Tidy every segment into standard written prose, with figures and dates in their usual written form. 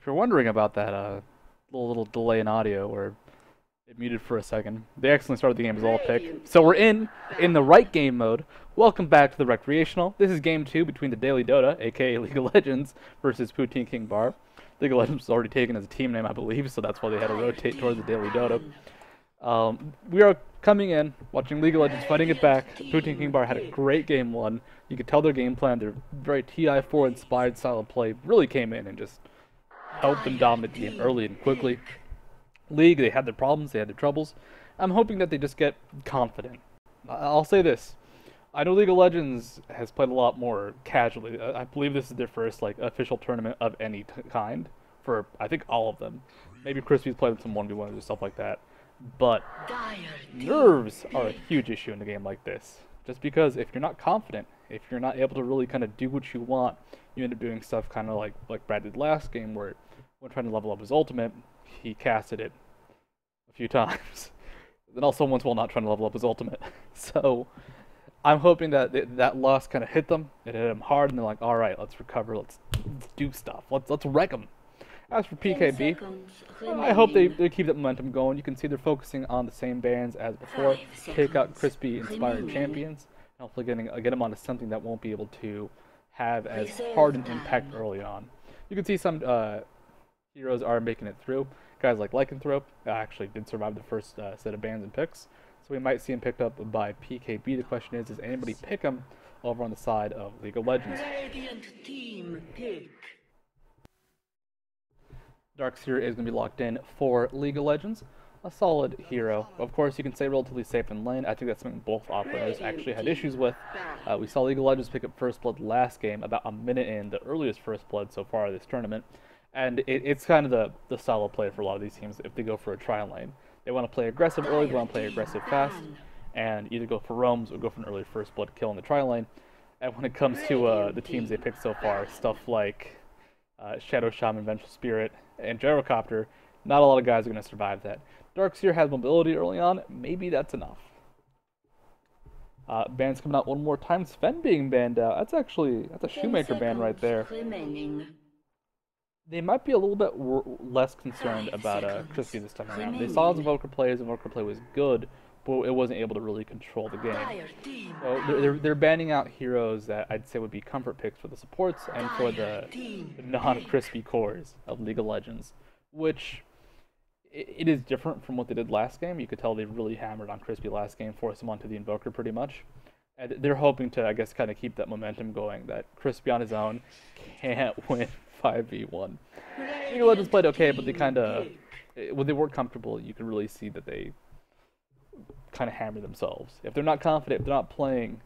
If you're wondering about that little delay in audio where it muted for a second, they accidentally started the game as all pick. So we're in the right game mode. Welcome back to the Recreational. This is game 2 between the Daily Dota, aka League of Legends, versus Poutine King Bar. League of Legends was already taken as a team name, I believe, so that's why they had to rotate towards the Daily Dota. We are coming in, watching League of Legends, fighting it back. Poutine King Bar had a great game 1. You could tell their game plan, their very TI4 inspired style of play really came in and just helped them dominate the game early and quickly. League, they had their problems, they had their troubles. I'm hoping that they just get confident. I'll say this. I know League of Legends has played a lot more casually. I believe this is their first official tournament of any kind for, I think, all of them. Maybe Crispy's played some 1v1s or stuff like that. But nerves are a huge issue in a game like this. Just because if you're not confident, if you're not able to really kind of do what you want, you end up doing stuff kind of like Brad did last game, where when trying to level up his ultimate, he casted it a few times. Then also once while not trying to level up his ultimate. So I'm hoping that that loss kind of hit them. It hit them hard, and they're like, all right, let's recover, let's do stuff, let's wreck them. As for PKB, I hope they keep that momentum going. You can see they're focusing on the same bans as before. Take out crispy inspired champions, and hopefully get them onto something that won't be able to have as hard an impact early on. You can see some heroes are making it through. Guys like Lycanthrope actually did survive the first set of bans and picks, so we might see him picked up by PKB. The question is, does anybody pick him over on the side of League of Legends? Darkseer is going to be locked in for League of Legends. A solid hero. Of course, you can say relatively safe in lane. I think that's something both offlaners actually had issues with. We saw League of Legends pick up First Blood last game, about a minute in, the earliest First Blood so far this tournament. And it's kind of the style of play for a lot of these teams if they go for a trial lane. They want to play aggressive early, they want to play aggressive fast, and either go for roams or go for an early First Blood kill in the trial lane. And when it comes to the teams they picked so far, stuff like Shadow Shaman, Vengeful Spirit, and Gyrocopter, not a lot of guys are going to survive that. Darkseer has mobility early on, maybe that's enough. Bans coming out one more time. Sven being banned out, that's a Shoemaker ban right there. They might be a little bit less concerned about Crispy this time around. They saw his Invoker play, his Invoker play was good, but it wasn't able to really control the game. So they're banning out heroes that I'd say would be comfort picks for the supports and for the non-Crispy cores of League of Legends, which it is different from what they did last game. You could tell they really hammered on Crispy last game, forced him onto the Invoker pretty much. And they're hoping to, I guess, kind of keep that momentum going, that Crispy on his own can't win 5v1. League of Legends played okay, but they kind of, when they weren't comfortable, you could really see that they kind of hammer themselves. If they're not confident, if they're not playing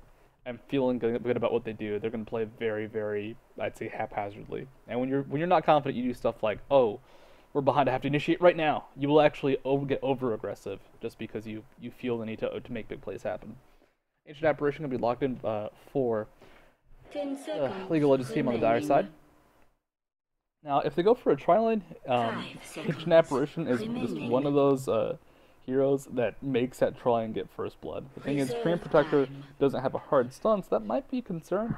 and feeling good about what they do, they're going to play very, very, I'd say, haphazardly. And when you're not confident, you do stuff like, oh, we're behind, I have to initiate right now. You will actually get over aggressive just because you feel the need to make big plays happen. Ancient Apparition going to be locked in for League of Legends team on the dire side. Now, if they go for a tri-lane, Ancient Apparition is just one of those heroes that makes that try and get First Blood. The thing is, Treant Protector doesn't have a hard stun, so that might be a concern.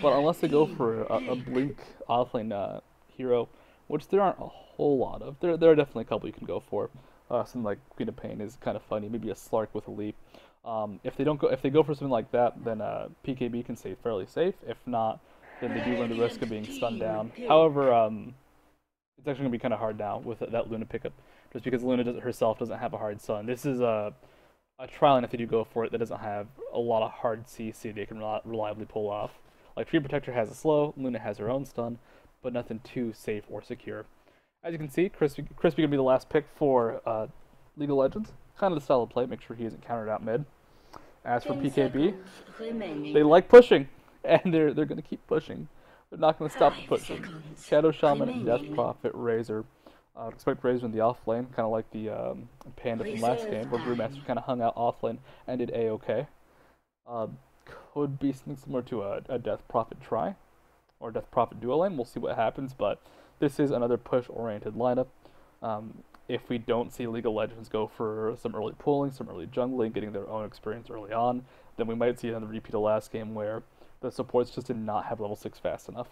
But unless they go for a Blink offlane hero, which there aren't a whole lot of, there are definitely a couple you can go for. Something like Queen of Pain is kind of funny, maybe a Slark with a leap. If they go for something like that, then PKB can stay fairly safe. If not, then they do run the risk of being stunned down. However, it's actually going to be kind of hard now with that Luna pickup, just because Luna herself doesn't have a hard stun. This is a trial, and if they do go for it, that doesn't have a lot of hard CC they can reliably pull off. Like Treant Protector has a slow, Luna has her own stun, but nothing too safe or secure. As you can see, Crispy going to be the last pick for League of Legends. Kind of the style of play, make sure he isn't countered out mid. As for PKB, they like pushing, and they're going to keep pushing. They're not going to stop the pushing. Shadow Shaman, Death Prophet, Razor. Expect Razor in the off lane, kind of like the Panda from last game, where Brewmaster kind of hung out off lane and did A-okay. Could be something similar to a Death Prophet try, or Death Prophet dual lane. We'll see what happens, but this is another push-oriented lineup. If we don't see League of Legends go for some early pulling, some early jungling, getting their own experience early on, then we might see another repeat of last game where the supports just did not have level 6 fast enough.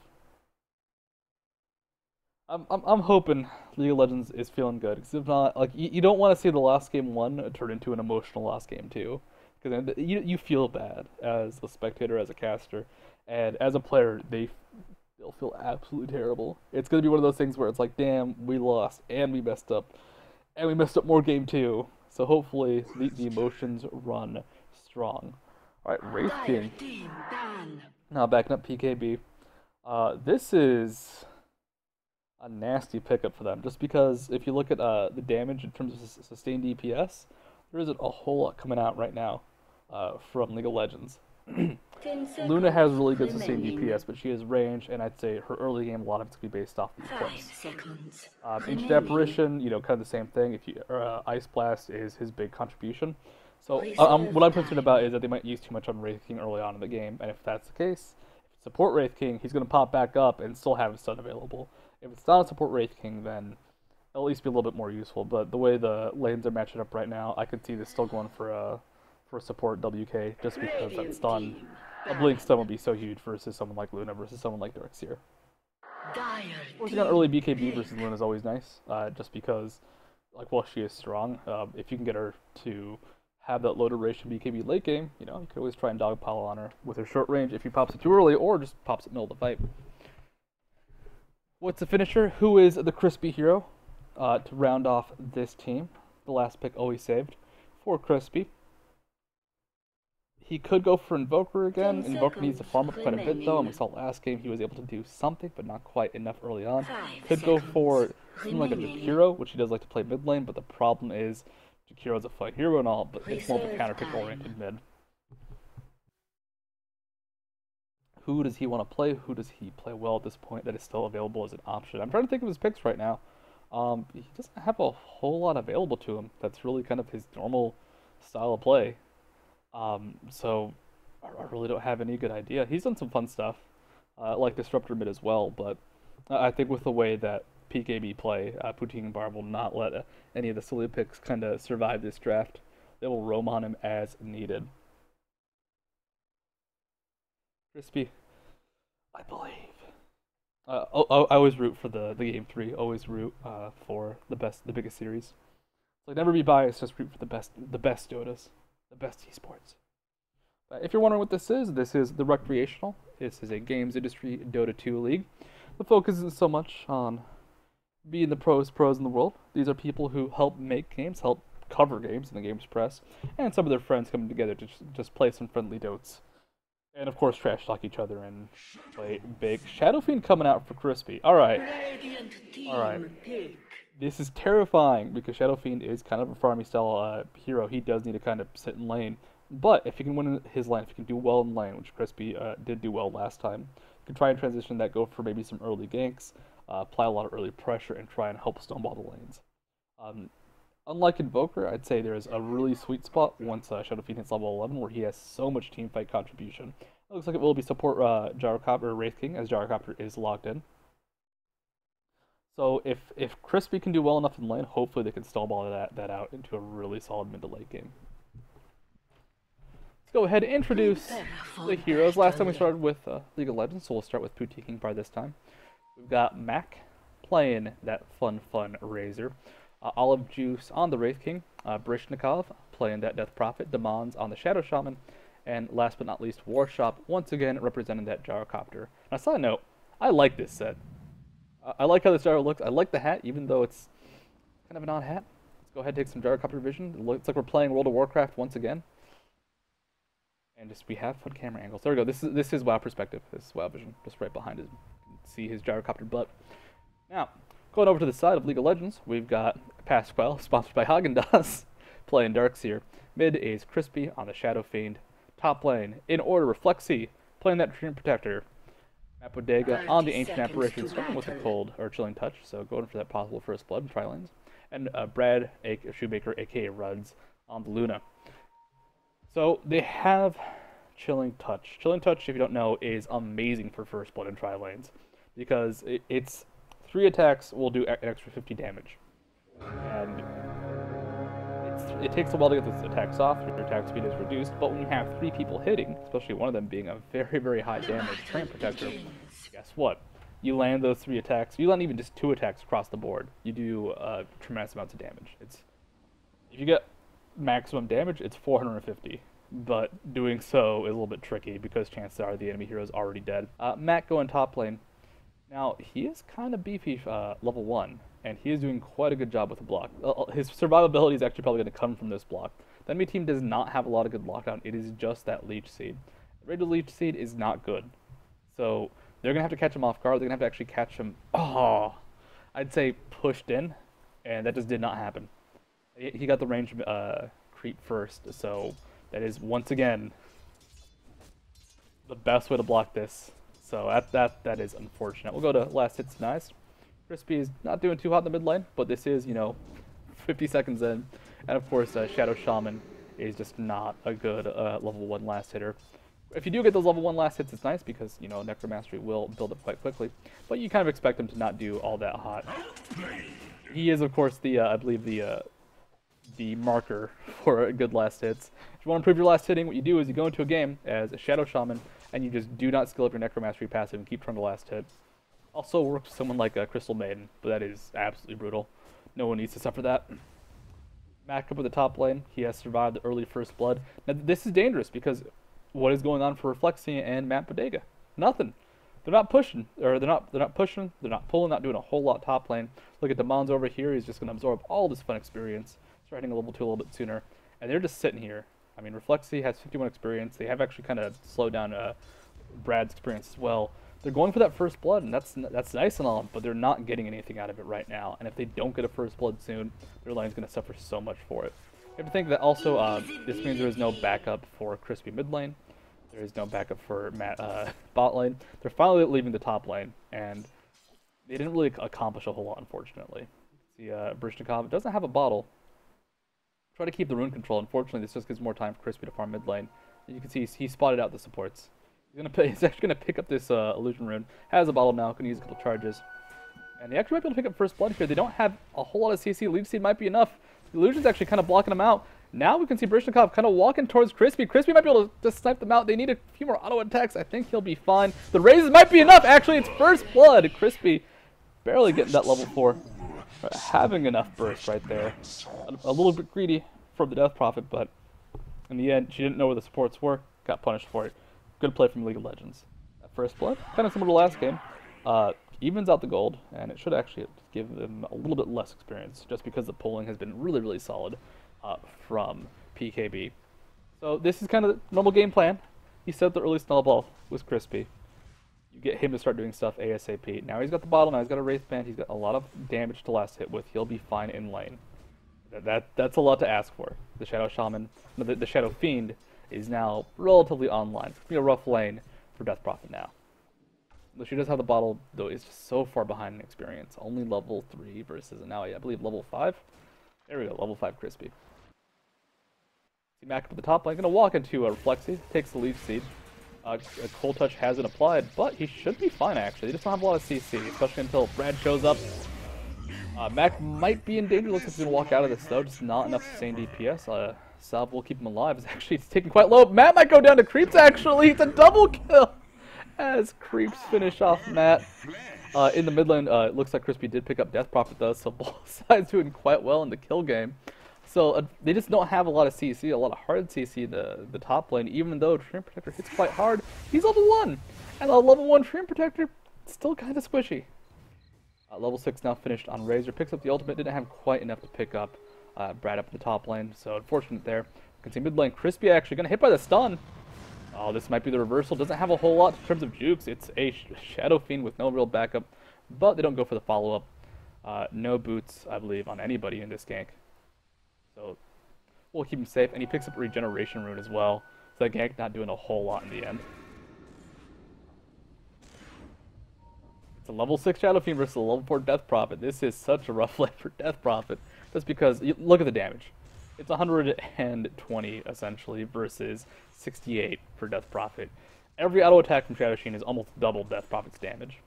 I'm hoping League of Legends is feeling good. Because if not, like you don't want to see the last game 1 turn into an emotional last game 2, because you feel bad as a spectator, as a caster, and as a player they'll feel absolutely terrible. It's gonna be one of those things where it's like, damn, we lost and we messed up, and we messed up more game 2. So hopefully the emotions run strong. All right, Wraith King. Now backing up PKB. This is a nasty pickup for them, just because if you look at the damage in terms of sustained DPS, there isn't a whole lot coming out right now from League of Legends. Luna has really good sustained DPS, but she has range, and I'd say her early game, a lot of it's going to be based off the equips. Ancient Apparition, kind of the same thing. If you Ice Blast is his big contribution. So what I'm concerned about is that they might use too much on Wraith King early on in the game, and if that's the case, if support Wraith King, he's going to pop back up and still have his stun available. If it's not a support Wraith King, then it'll at least be a little bit more useful. But the way the lanes are matching up right now, I could see this still going for a support WK, just because that stun, a blink stun would be so huge versus someone like Luna versus someone like Darkseer. Forcing on early BKB versus Luna is always nice, just because, like, while she is strong, if you can get her to have that low duration BKB late game, you could always try and dogpile on her with her short range if he pops it too early, or just pops it middle of the fight. What's the finisher? Who is the Crispy hero to round off this team? The last pick always saved for Crispy. He could go for Invoker again. Invoker needs to farm up quite a bit though, and we saw last game he was able to do something, but not quite enough early on. Could go for something like a Jakiro, which he does like to play mid lane, but the problem is Jakiro's a fight hero and all, but it's more of a counter pick oriented mid. Who does he want to play? Who does he play well at this point that is still available as an option? I'm trying to think of his picks right now. He doesn't have a whole lot available to him. That's really kind of his normal style of play. So I really don't have any good idea. He's done some fun stuff, like Disruptor mid as well, but I think with the way that PKB play, Poutine and Barb will not let any of the silly picks kind of survive this draft. They will roam on him as needed. Crispy, I believe. I always root for the game 3. Always root for the biggest series. Like, never be biased. Just root for the best Dotas, the best esports. If you're wondering what this is the Rektreational. This is a games industry Dota 2 league. The focus isn't so much on being the pros in the world. These are people who help make games, help cover games in the games press, and some of their friends coming together to just play some friendly dotes. And of course, trash talk each other and play big. Shadow Fiend coming out for Crispy. Alright. This is terrifying because Shadow Fiend is kind of a farmy style hero. He does need to kind of sit in lane. But if he can win his lane, if he can do well in lane, which Crispy did do well last time, you can try and transition that, go for maybe some early ganks, apply a lot of early pressure, and try and help stoneball the lanes. Unlike Invoker, I'd say there's a really sweet spot once Shadow Fiend hits level 11 where he has so much teamfight contribution. It looks like it will be support Gyrocopter or Wraith King, as Gyrocopter is logged in. So if Crispy can do well enough in lane, hopefully they can stoneball that out into a really solid mid to late game. Let's go ahead and introduce the heroes. Last time we started with League of Legends, so we'll start with Poutine Bar this time. We've got Mac playing that fun Razor. Olive Juice on the Wraith King, Brishnikov playing that Death Prophet, Demons on the Shadow Shaman, and last but not least, Warshop once again representing that Gyrocopter. Now, side note, I like this set. I like how this gyro looks. I like the hat, even though it's kind of an odd hat. Let's go ahead and take some Gyrocopter vision. It looks like we're playing World of Warcraft once again. And we have fun camera angles. There we go. This is WoW perspective. This is WoW vision, just right behind it. You can see his Gyrocopter butt. Now, going over to the side of League of Legends, we've got Pasquale, sponsored by Haagen-Dazs, playing Darkseer. Mid is Crispy on the Shadow Fiend. Top lane, in order, Reflexy, playing that Treant Protector. Map Bodega on the Ancient Apparition, starting with a cold or chilling touch, so going for that possible first blood in tri-lanes. And Brad, Shoemaker, aka Ruds, on the Luna. So they have Chilling Touch. Chilling Touch, if you don't know, is amazing for first blood in tri-lanes, because it's 3 attacks will do an extra 50 damage. And it takes a while to get those attacks off, your attack speed is reduced, but when you have 3 people hitting, especially one of them being a very high damage Treant Protector, guess what? you land those 3 attacks, you land even just 2 attacks across the board, you do tremendous amounts of damage. If you get maximum damage, it's 450. But doing so is a little bit tricky because chances are the enemy hero is already dead. Matt going top lane. Now, he is kind of beefy level 1, and he is doing quite a good job with the block. His survivability is actually probably going to come from this block. The enemy team does not have a lot of good lockdown. It is just that Leech Seed. The rate of Leech Seed is not good. So they're going to have to catch him off guard. They're going to have to actually catch him, I'd say pushed in, and that just did not happen. He got the range creep first, so that is, once again, the best way to block this. So that is unfortunate. We'll go to last hits nice. Crispy is not doing too hot in the mid lane, but this is, 50 seconds in. And of course, Shadow Shaman is just not a good level 1 last hitter. If you do get those level 1 last hits, it's nice because, Necromastery will build up quite quickly. But you kind of expect him to not do all that hot. He is, of course, I believe the marker for good last hits. If you want to improve your last hitting, what you do is you go into a game as a Shadow Shaman, and you just do not skill up your Necromastery passive and keep trying to last hit. Also works for someone like Crystal Maiden, but that is absolutely brutal. No one needs to suffer that. Mac up with the top lane. He has survived the early first blood. Now this is dangerous because what is going on for Reflexia and Matt Bodega? Nothing. They're not pushing, or they're not pushing, they're not pulling, not doing a whole lot top lane. Look at Demon's over here. He's just going to absorb all this fun experience. Start hitting a level 2 a little bit sooner. And they're just sitting here. I mean, Reflexia has 51 experience. They have actually kind of slowed down Brad's experience as well. They're going for that first blood, and that's nice and all, but they're not getting anything out of it right now. And if they don't get a first blood soon, their lane's going to suffer so much for it. You have to think that also this means there is no backup for Crispy mid lane. There is no backup for Matt bot lane. They're finally leaving the top lane, and they didn't really accomplish a whole lot, unfortunately. See, Brishnikov doesn't have a bottle. Try to keep the rune control. Unfortunately, this just gives more time for Crispy to farm mid lane. As you can see, he spotted out the supports. He's actually gonna pick up this illusion rune. Has a bottle now. Can use a couple charges, and they actually might be able to pick up first blood here. They don't have a whole lot of CC. Leech Seed might be enough. The illusion's actually kind of blocking them out. Now we can see Brishnikov kind of walking towards Crispy. Crispy might be able to just snipe them out. They need a few more auto attacks. I think he'll be fine. The raises might be enough. Actually, it's first blood. Crispy barely getting that level 4. Having enough burst right there. A little bit greedy from the Death Prophet, but in the end, she didn't know where the supports were. Got punished for it. Good play from League of Legends. That first blood, kind of similar to last game. Evens out the gold, and it should actually give them a little bit less experience, just because the polling has been really, really solid from PKB. So this is kind of the normal game plan. He set up the early snowball with Crispy. You get him to start doing stuff ASAP. Now he's got the bottle, now he's got a Wraith Band, he's got a lot of damage to last hit with. He'll be fine in lane. That's a lot to ask for. The Shadow Shaman, the Shadow Fiend, is now relatively online. It's going to be a rough lane for Death Prophet now. Though she does have the bottle, though it's just so far behind in experience. Only level 3 versus now, I believe, level 5. There we go, level 5 Crispy. See Mac up at the top lane, going to walk into a Reflexia, takes the Leech Seed. A Cold Touch hasn't applied, but he should be fine actually. They just don't have a lot of CC, especially until Brad shows up. Mac might be in danger. Looks like he's going to walk out of this though, just not enough sustained DPS. Salve will keep him alive. It's taking quite low. Matt might go down to Creeps actually. It's a double kill as Creeps finish off Matt. In the mid lane, it looks like Crispy did pick up Death Prophet though, so both sides doing quite well in the kill game. So they just don't have a lot of CC, a lot of hard CC in the top lane, even though Treant Protector hits quite hard. He's level 1, and a level 1 Treant Protector still kind of squishy. Level 6 now finished on Razor, picks up the ultimate, didn't have quite enough to pick up Brad up in the top lane, so unfortunate there. You can see mid lane, Crispy actually going to hit by the stun. Oh, this might be the reversal, doesn't have a whole lot in terms of jukes. It's a Shadow Fiend with no real backup, but they don't go for the follow-up. No boots, I believe, on anybody in this gank. So we'll keep him safe, and he picks up a regeneration rune as well. So that gank not doing a whole lot in the end. It's a level 6 Shadow Fiend versus a level 4 Death Prophet. This is such a rough lane for Death Prophet, just because look at the damage. It's 120 essentially versus 68 for Death Prophet. Every auto attack from Shadow Sheen is almost double Death Prophet's damage.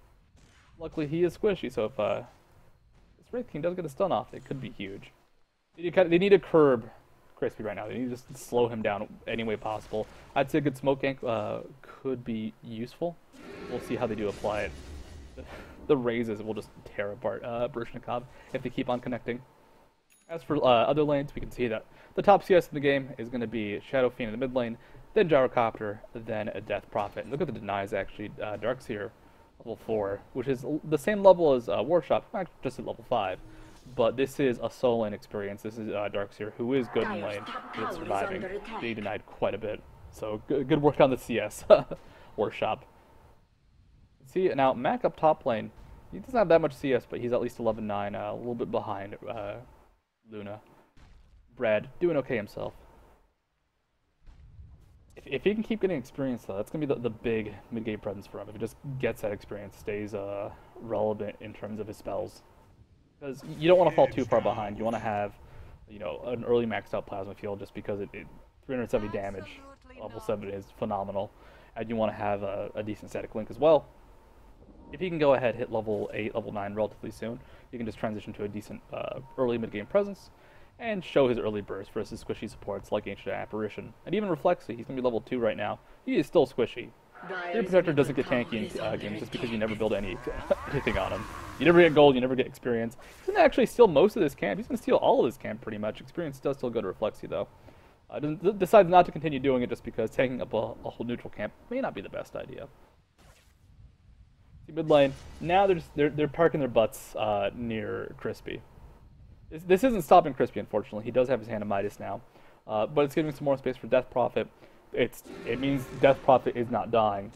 Luckily, he is squishy, so if this Wraith King does get a stun off, it could be huge. They need to curb Crispy right now. They need to just slow him down any way possible. I'd say a good smoke gank could be useful. We'll see how they do apply it. The raises will just tear apart Baryshnikov if they keep on connecting. As for other lanes, we can see that the top CS in the game is going to be Shadow Fiend in the mid lane, then Gyrocopter, then a Death Prophet. And look at the denies actually. Darkseer, level 4, which is the same level as Warshop, just at level 5. But this is a solo lane experience. This is Darkseer, who is good in lane, but it's surviving. They denied quite a bit. So good work on the CS Warshop. See, now Mac up top lane, he doesn't have that much CS, but he's at least 11-9, a little bit behind Luna. Brad, doing okay himself. If he can keep getting experience, though, that's going to be the big mid-game presence for him. If he just gets that experience, stays relevant in terms of his spells. Because you don't want to fall too far behind. You want to have, you know, an early maxed out plasma field just because it 370 damage, level 7 is phenomenal. And you want to have a decent static link as well. If he can go ahead, hit level 8, level 9 relatively soon, you can just transition to a decent early mid-game presence and show his early burst versus squishy supports like Ancient Apparition. And even Reflexy, he's going to be level 2 right now. He is still squishy. Your Protector doesn't get tanky in games just because you never build anything on him. You never get gold, you never get experience. He's going to actually steal most of this camp. He's going to steal all of this camp pretty much. Experience does still go to Reflexy though. Decides not to continue doing it just because taking up a whole neutral camp may not be the best idea. See, mid lane, now they're parking their butts near Crispy. This isn't stopping Crispy, unfortunately. He does have his hand of Midas now, but it's giving some more space for Death Prophet. It means Death Prophet is not dying,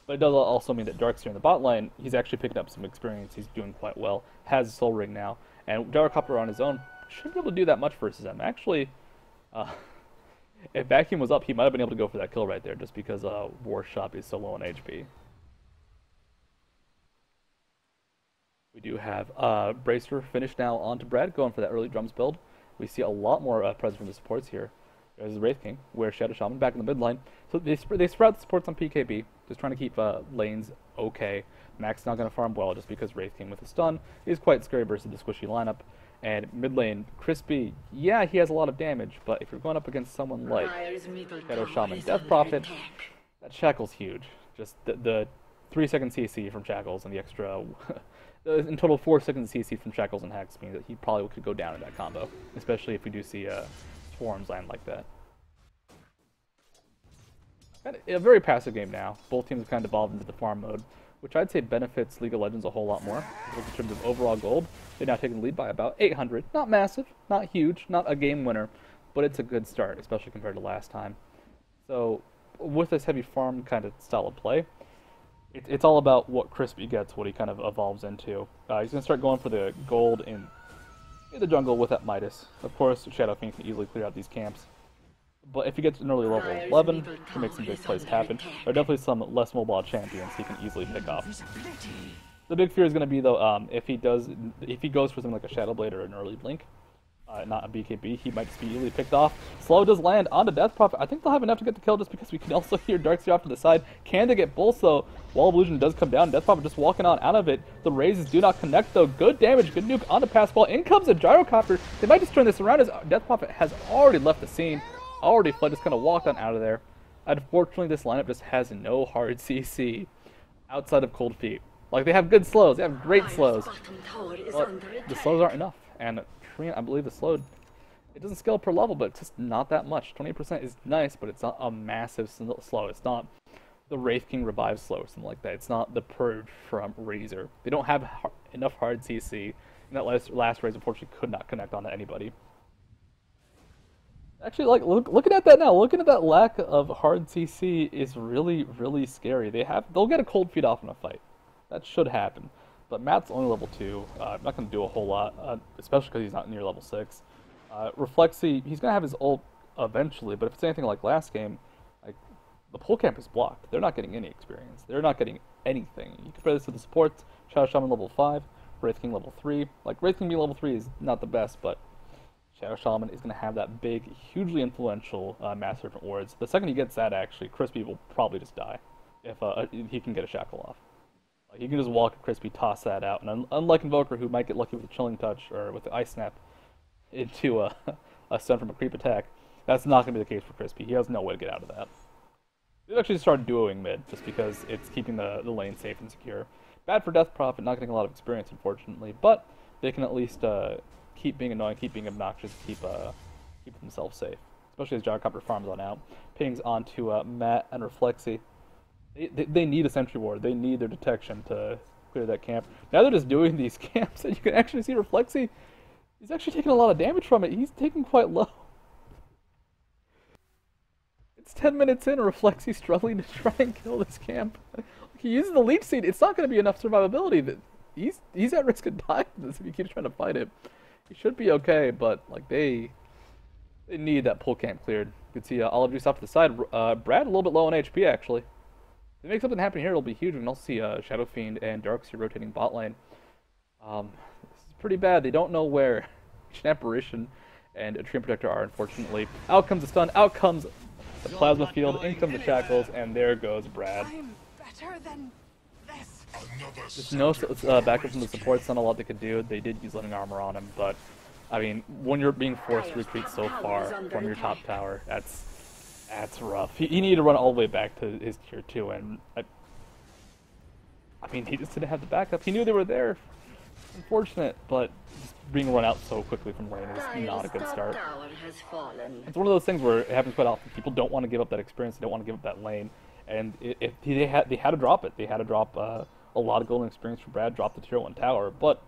but it does also mean that Darkseer in the bot lane, he's actually picking up some experience. He's doing quite well. Has a Soul Ring now, and Gyrocopter on his own shouldn't be able to do that much versus him. Actually, if Vacuum was up, he might have been able to go for that kill right there, just because Warshop is so low on HP. We do have Bracer finished now onto Brad, going for that early drums build. We see a lot more presence from the supports here. There's Wraith King, where Shadow Shaman back in the mid lane. So they sprout the supports on PKB, just trying to keep lanes okay. Mac's not going to farm well just because Wraith King with a stun is quite scary versus the squishy lineup. And mid lane, Crispy, yeah, he has a lot of damage, but if you're going up against someone like Shadow Shaman, Death Prophet, that Shackle's huge. Just the 3-second CC from Shackles and the extra... in total 4 seconds CC from Shackles and Hex means that he probably could go down in that combo, especially if we do see Swarms land like that. A very passive game now. Both teams have kind of evolved into the farm mode, which I'd say benefits League of Legends a whole lot more. In terms of overall gold, they're now taking the lead by about 800. Not massive, not huge, not a game winner, but it's a good start, especially compared to last time. So with this heavy farm kind of style of play, it's all about what Crispy gets, what he kind of evolves into. He's going to start going for the gold in the jungle with that Midas. Of course, Shadow Fiend can easily clear out these camps. But if he gets an early level 11, he can make some big plays happen. There are definitely some less mobile champions he can easily pick off. The big fear is going to be, though, if he goes for something like a Shadow Blade or an early Blink, not a BKB, he might just be easily picked off. Slow does land onto Death Prophet. I think they'll have enough to get the kill just because we can also hear Darkseer off to the side. Can they get both, though? Wall of Illusion does come down. Death Prophet just walking on out of it. The raises do not connect, though. Good damage. Good nuke onto pass ball. In comes a Gyrocopter. They might just turn this around as Death Prophet has already left the scene. Already fled, just kind of walked on out of there. Unfortunately, this lineup just has no hard CC outside of Cold Feet. Like, they have good slows. They have great slows. But the slows aren't enough. And Korean, I believe the slow, it doesn't scale per level, but it's just not that much. 20% is nice, but it's not a massive slow. It's not the Wraith King Revive slow or something like that. It's not the Purge from Razor. They don't have enough hard CC, and that last raise unfortunately could not connect onto anybody. Actually, like looking at that now, looking at that lack of hard CC is really, really scary. They'll get a Cold Feet off in a fight. That should happen. But Matt's only level 2. I'm not going to do a whole lot, especially because he's not near level 6. Reflexy, he's going to have his ult eventually, but if it's anything like last game, like the pull camp is blocked. They're not getting any experience. They're not getting anything. You compare this to the supports, Shadow Shaman level 5, Wraith King level 3. Like, Wraith King being level 3 is not the best, but Shadow Shaman is going to have that big, hugely influential Master Serpent Wards. The second he gets that, actually, Crispy will probably just die if he can get a Shackle off. He can just walk at Crispy, toss that out, and unlike Invoker, who might get lucky with a Chilling Touch or with the Ice Snap into a stun from a creep attack, that's not going to be the case for Crispy. He has no way to get out of that. They actually started duoing mid, just because it's keeping the lane safe and secure. Bad for Death Prophet, not getting a lot of experience, unfortunately, but they can at least keep being annoying, keep being obnoxious, keep themselves safe. Especially as Gyrocopter farms on out. Pings onto Matt and Reflexy. They need a sentry ward. They need their detection to clear that camp. Now they're just doing these camps, and you can actually see Reflexy. He's actually taking a lot of damage from it. He's taking quite low. It's 10 minutes in, and Reflexy's struggling to try and kill this camp. He uses the leech seed. It's not going to be enough survivability. That he's at risk of dying if he keeps trying to fight it. He should be okay, but like they need that pull camp cleared. You can see Olive Juice off to the side. Brad a little bit low on HP actually. If they make something happen here, it'll be huge. We can also see Shadow Fiend and Darkseer rotating bot lane. This is pretty bad. They don't know where an Apparition and a Treant Protector are, unfortunately. Out comes the stun. Out comes the Plasma Field. In come the Shackles, and there goes Brad. There's no backup from the supports. Not a lot they could do. They did use Living Armor on him, but I mean, when you're being forced to retreat so far from your top tower, that's rough. He needed to run all the way back to his tier 2, and I mean, he just didn't have the backup. He knew they were there. Unfortunate, but just being run out so quickly from lane is not a good start. It's one of those things where it happens quite often. People don't want to give up that experience. They don't want to give up that lane, and they had to drop it. They had to drop a lot of golden experience for Brad. Drop the tier 1 tower, but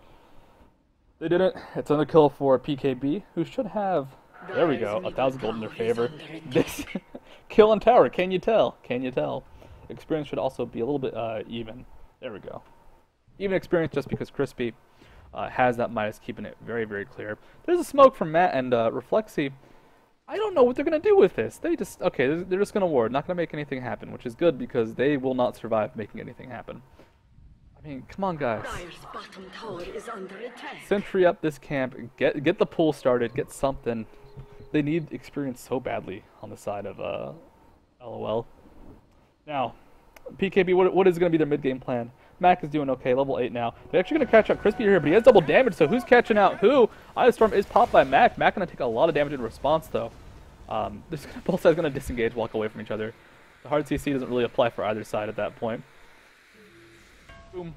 they didn't. It's another kill for PKB, who should have, there we go, 1,000 gold in their favor. This kill on tower, can you tell? Can you tell? Experience should also be a little bit even. There we go. Even experience just because Crispy has that minus, keeping it very, very clear. There's a smoke from Matt and Reflexy. I don't know what they're going to do with this. They're just going to ward, not going to make anything happen, which is good because they will not survive making anything happen. I mean, come on, guys. Sentry up this camp, get the pull started, get something. They need experience so badly on the side of LOL. Now, PKB, what is going to be their mid-game plan? Mac is doing okay, level 8 now. They're actually going to catch up Crispy here, but he has double damage, so who's catching out who? Ice Storm is popped by Mac. Mac going to take a lot of damage in response, though. Both sides going to disengage, walk away from each other. The hard CC doesn't really apply for either side at that point. Boom.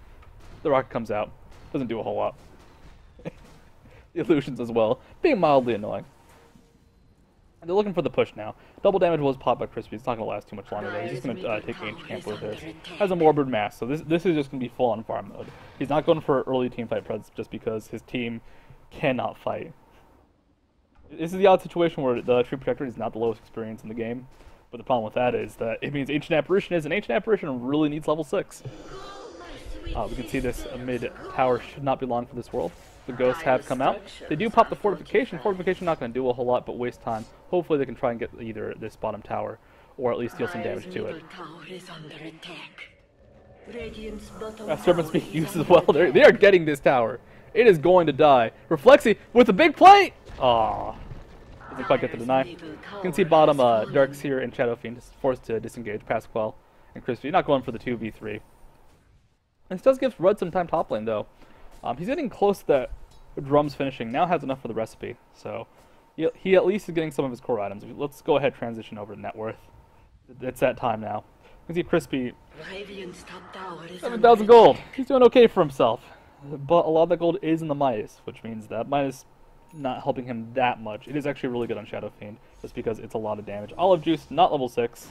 The rocket comes out. Doesn't do a whole lot. The illusions as well, being mildly annoying. And they're looking for the push now. Double damage was popped by Crispy. It's not going to last too much longer, though. He's just going to take Ancient Camp with this. Has a Morbid Mass, so this is just going to be full-on farm mode. He's not going for early team fight presence just because his team cannot fight. This is the odd situation where the Treant Protector is not the lowest experience in the game. But the problem with that is that it means Ancient Apparition is, and Ancient Apparition really needs level 6. We can see this mid-tower should not be long for this world. The ghosts have come out. They do pop the fortification. Fortification not going to do a whole lot, but waste time. Hopefully they can try and get either this bottom tower, or at least deal some damage to it. Serpent's being used as well. They are getting this tower. It is going to die. Reflexy with a big plate! Aww. Doesn't quite get the deny. You can see bottom Darkseer and Shadow Fiend is forced to disengage. Pasquale and Crispy not going for the 2v3. This does give Rudd some time top lane, though. He's getting close to that drums finishing. Now has enough for the recipe. So he at least is getting some of his core items. Let's go ahead and transition over to net worth. It's that time now. You can see Crispy, 7,000 gold. He's doing okay for himself. But a lot of that gold is in the minus, which means that minus not helping him that much. It is actually really good on Shadow Fiend, just because it's a lot of damage. Olive Juice, not level 6.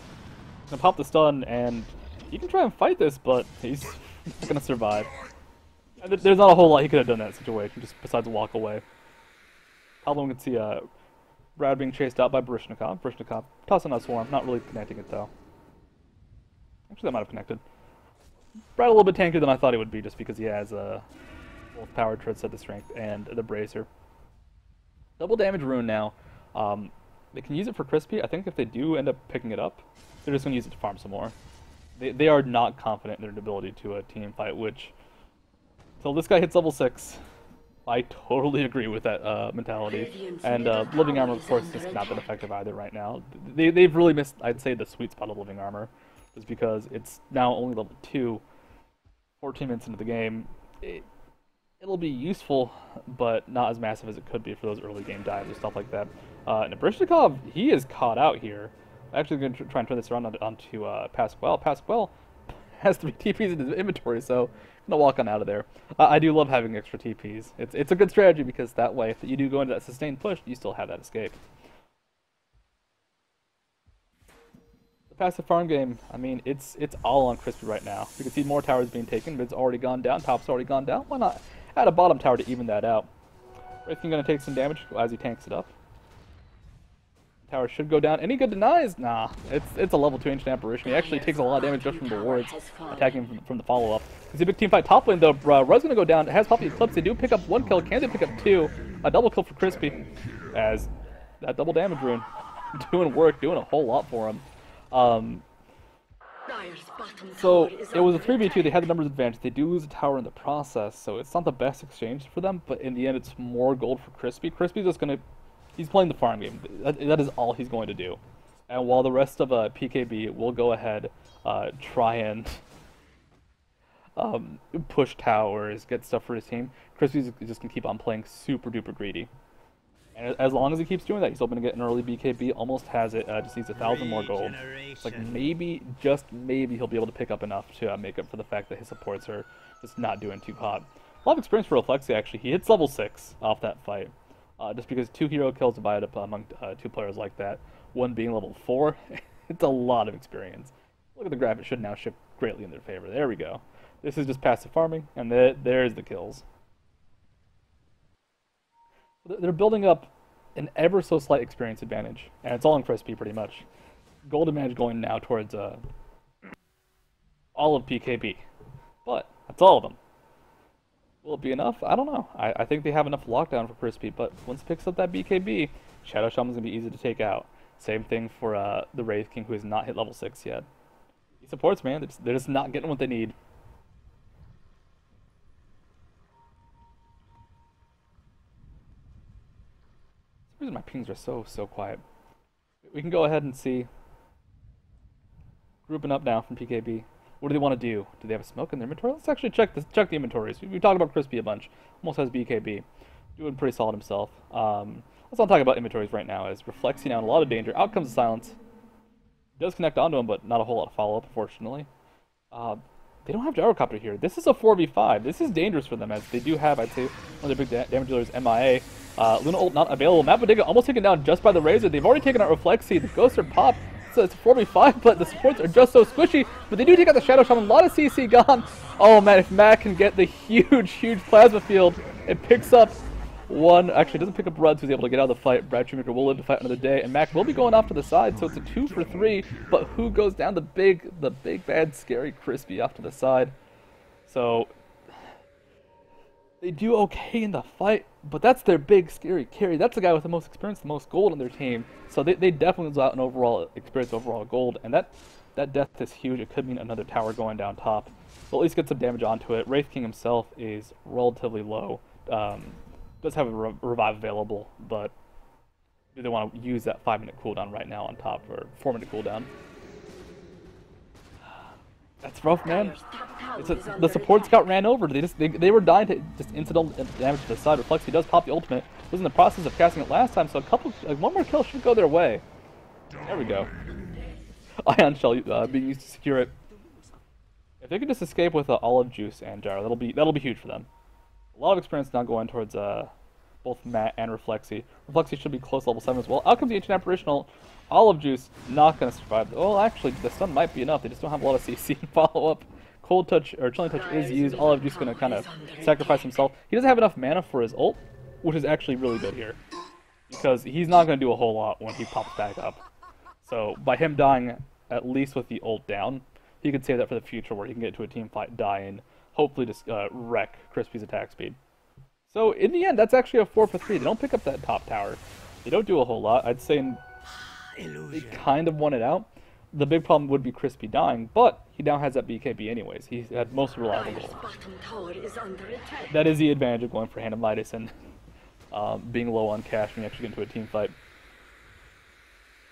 Gonna pop the stun, and he can try and fight this, but he's not gonna survive. And there's not a whole lot he could have done in that situation, just besides walk away. Although we can see Brad being chased out by Barishnikov. Barishnikov tossing a swarm, not really connecting it though. Actually, that might have connected. Brad a little bit tankier than I thought he would be, just because he has both power, tread, set the strength, and the bracer. Double damage rune now. They can use it for Crispy. I think if they do end up picking it up, they're just going to use it to farm some more. They are not confident in their ability to team fight, which, until this guy hits level 6, I totally agree with that mentality. And Living Armor, of course, has not been effective either right now. They've really missed, I'd say, the sweet spot of Living Armor, just because it's now only level 2, 14 minutes into the game. It'll be useful, but not as massive as it could be for those early game dives or stuff like that. And Barishnikov, he is caught out here. I'm actually going to try and turn this around onto Pasquale. Pasquale has 3 TPs in his inventory, so I'm gonna walk on out of there. I do love having extra TPs. It's a good strategy because that way, if you do go into that sustained push, you still have that escape. The passive farm game, I mean, it's all on Crispy right now. You can see more towers being taken, but it's already gone down. Top's already gone down. Why not add a bottom tower to even that out? Wraithking gonna take some damage as he tanks it up. Tower should go down. Any good denies? Nah, it's a level 2 Ancient Apparition. He actually takes a lot of damage just from the wards, attacking from the follow-up. It's a big team fight top lane though. Rud's gonna go down. It has Poppy Eclipse. They do pick up 1 kill. Can they pick up 2? A double kill for Crispy, as that double damage rune doing work, doing a whole lot for him. So it was a 3v2. They had the numbers advantage. They do lose a tower in the process, so it's not the best exchange for them. But in the end, it's more gold for Crispy. Crispy's just gonna. He's playing the farm game. That is all he's going to do. And while the rest of PKB will go ahead, try and push towers, get stuff for his team, Crispy's just going to keep on playing super duper greedy. And as long as he keeps doing that, he's hoping to get an early BKB. Almost has it, just needs 1,000 more gold. It's like maybe, just maybe, he'll be able to pick up enough to make up for the fact that his supports are just not doing too hot. A lot of experience for Reflexi, actually. He hits level 6 off that fight. Just because 2 hero kills divided up among 2 players like that, one being level 4, it's a lot of experience. Look at the graph, it should now shift greatly in their favor. There we go. This is just passive farming, and there's the kills. They're building up an ever so slight experience advantage, and it's all in Crispy pretty much. Gold advantage going now towards all of PKB, but that's all of them. Will it be enough? I don't know. I think they have enough lockdown for Crispy, but once it picks up that BKB, Shadow Shaman's going to be easy to take out. Same thing for the Wraith King, who has not hit level 6 yet. He supports, man. They're just not getting what they need. For some reason my pings are so quiet. We can go ahead and see. Grouping up now from PKB. What do they want to do? Do they have a smoke in their inventory? Let's actually check the inventories. We talked about Crispy a bunch. Almost has BKB. Doing pretty solid himself. Let's not talk about inventories right now, as Reflexing now in a lot of danger. Out comes the silence. Does connect onto him, but not a whole lot of follow-up, unfortunately. They don't have Gyrocopter here. This is a 4v5. This is dangerous for them, as they do have, I'd say, one of their big damage dealers, MIA. Luna ult not available. Matt Bodega almost taken down just by the Razor. They've already taken out Reflexi. The Ghosts are popped. So it's a 4v5, but the supports are just so squishy. But they do take out the Shadow Shaman. A lot of CC gone. Oh man, if Matt can get the huge plasma field, it picks up one. Actually, it doesn't pick up Ruds, who's able to get out of the fight. Brad Shoemaker will live to fight another day, and Mac will be going off to the side. So it's a 2 for 3. But who goes down? The big bad scary Crispy off to the side. So they do okay in the fight, but that's their big scary carry. That's the guy with the most experience, the most gold on their team. So they definitely lose out in overall experience, overall gold, and that death is huge. It could mean another tower going down top. We'll at least get some damage onto it. Wraith King himself is relatively low. Does have a revive available, but do they want to use that 5-minute cooldown right now on top, or 4-minute cooldown? That's rough, man. The support scout ran over. They were dying to just incidental damage to the side. Reflexi does pop the ultimate. Was in the process of casting it last time, so one more kill should go their way. There we go. Ion Shell being used to secure it. If they could just escape with Olive Juice and Gyro, that'll be huge for them. A lot of experience now going towards both Matt and Reflexi. Reflexi should be close to level 7 as well. Out comes the Ancient Apparitional. Olive Juice not going to survive. Well, actually, the stun might be enough. They just don't have a lot of CC and follow-up. Cold Touch, or Chilling Touch is used. Olive Juice is going to kind of sacrifice himself. He doesn't have enough mana for his ult, which is actually really good here, because he's not going to do a whole lot when he pops back up. So by him dying, at least with the ult down, he can save that for the future where he can get into a team fight, die, and hopefully just wreck Crispy's attack speed. So in the end, that's actually a 4 for 3. They don't pick up that top tower. They don't do a whole lot. I'd say they kind of won it out. The big problem would be Crispy dying, but he now has that BKB anyways. He had most reliable goal. That is the advantage of going for Hand of Midas and being low on cash when you actually get into a team fight.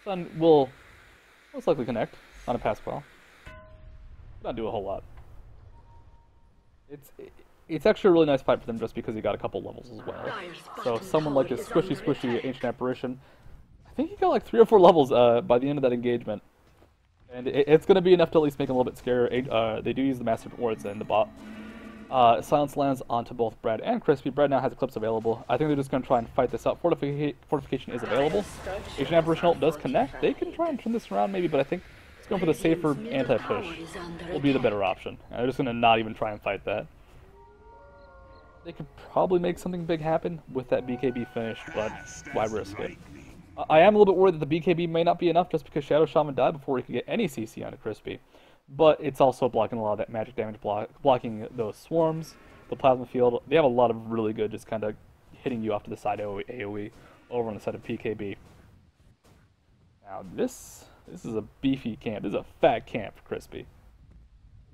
Sun will most likely connect on a pass well. Not do a whole lot. It's actually a really nice fight for them just because he got a couple levels as well. So someone like this squishy Ancient Apparition, I think he got like 3 or 4 levels by the end of that engagement. And it's going to be enough to at least make him a little bit scary. They do use the Master Wards in the bot. Silence lands onto both Bread and Crispy. Bread now has Eclipse available. I think they're just going to try and fight this out. Fortification is available. Ancient Apparition ult does connect. They can try and turn this around maybe, but I think it's going for the safer anti-push will be the better option. And they're just going to not even try and fight that. They could probably make something big happen with that BKB finish, but why risk it? I am a little bit worried that the BKB may not be enough just because Shadow Shaman died before he could get any CC onto Crispy. But it's also blocking a lot of that magic damage, blocking those swarms, the plasma field. They have a lot of really good just kind of hitting you off to the side AoE over on the side of PKB. Now this is a beefy camp. This is a fat camp for Crispy.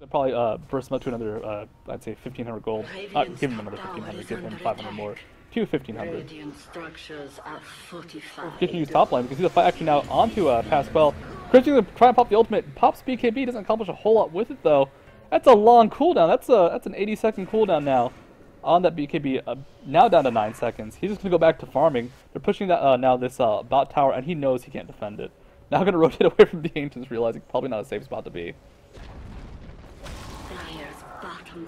They'll probably burst him up to another, I'd say 1,500 gold. Give him another 1,500, give him 500 more. To 1,500. He can use top line because he's a fight actually now onto Pasquale. Crispy's gonna try and pop the ultimate. Pops BKB, doesn't accomplish a whole lot with it though. That's a long cooldown. That's an 80-second cooldown now on that BKB. Now down to 9 seconds. He's just gonna go back to farming. They're pushing that now this bot tower, and he knows he can't defend it. Now gonna rotate away from the Ancients, realizing probably not a safe spot to be.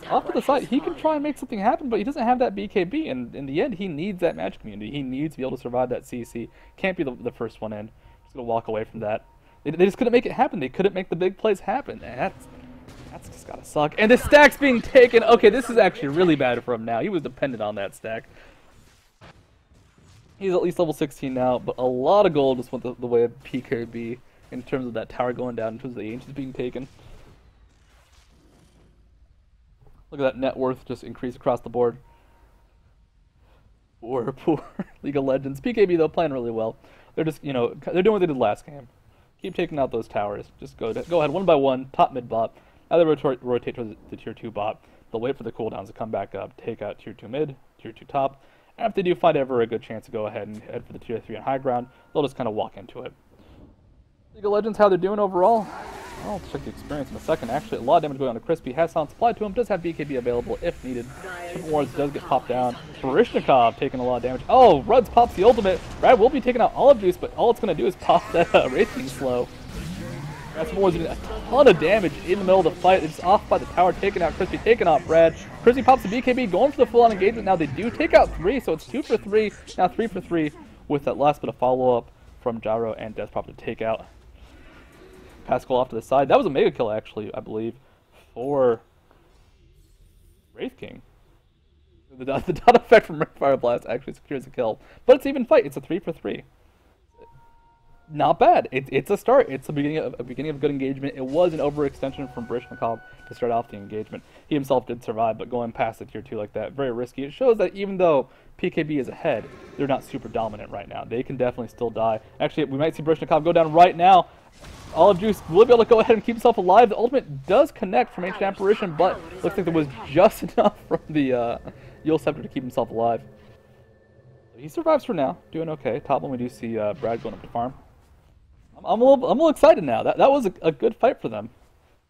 Off to the side, he can try and make something happen, but he doesn't have that BKB, and in the end, he needs that magic community. He needs to be able to survive that CC. Can't be the first one in. Just gonna walk away from that. They just couldn't make it happen. They couldn't make the big plays happen. And that's just gotta suck. And the stack's being taken. Okay, this is actually really bad for him now. He was dependent on that stack. He's at least level 16 now, but a lot of gold just went the way of PKB in terms of that tower going down, in terms of the Ancients being taken. Look at that net worth just increase across the board. Poor League of Legends. PKB though playing really well. They're just, they're doing what they did last game. Keep taking out those towers. Just go ahead one by one. Top mid bot. Now they rotate towards the tier 2 bot. They'll wait for the cooldowns to come back up. Take out tier 2 mid, tier 2 top. And if they do find ever a good chance to go ahead and head for the tier 3 on high ground, they'll just kind of walk into it. League of Legends, how they're doing overall? I'll check the experience in a second. Actually, a lot of damage going on to Crispy. Has sound supplied to him. Does have BKB available if needed. Wards does get popped down. Barishnikov taking a lot of damage. Oh, Ruds pops the ultimate. Brad will be taking out Olive Juice, but all it's going to do is pop that Wraith King slow. Wards doing a ton of damage in the middle of the fight. It's off by the tower, taking out Crispy, taking out Brad. Crispy pops the BKB, going for the full-on engagement. Now they do take out 3, so it's 2 for 3. Now 3 for 3 with that last bit of follow-up from Gyro and Deathprop to take out Pascal off to the side. That was a mega kill, actually, I believe, for Wraith King. The dot effect from Fire Blast actually secures the kill. But it's an even fight. It's a 3 for 3. Not bad. It's a start. It's a beginning of good engagement. It was an overextension from Barishnikov to start off the engagement. He himself did survive, but going past the tier 2 like that, very risky. It shows that even though PKB is ahead, they're not super dominant right now. They can definitely still die. Actually, we might see Barishnikov go down right now. Olive Juice will be able to go ahead and keep himself alive. The ultimate does connect from Ancient Apparition, but looks like there was just enough from the Yule Scepter to keep himself alive. He survives for now, doing okay. Top one, we do see Brad going up to farm. I'm a little excited now. That was a good fight for them.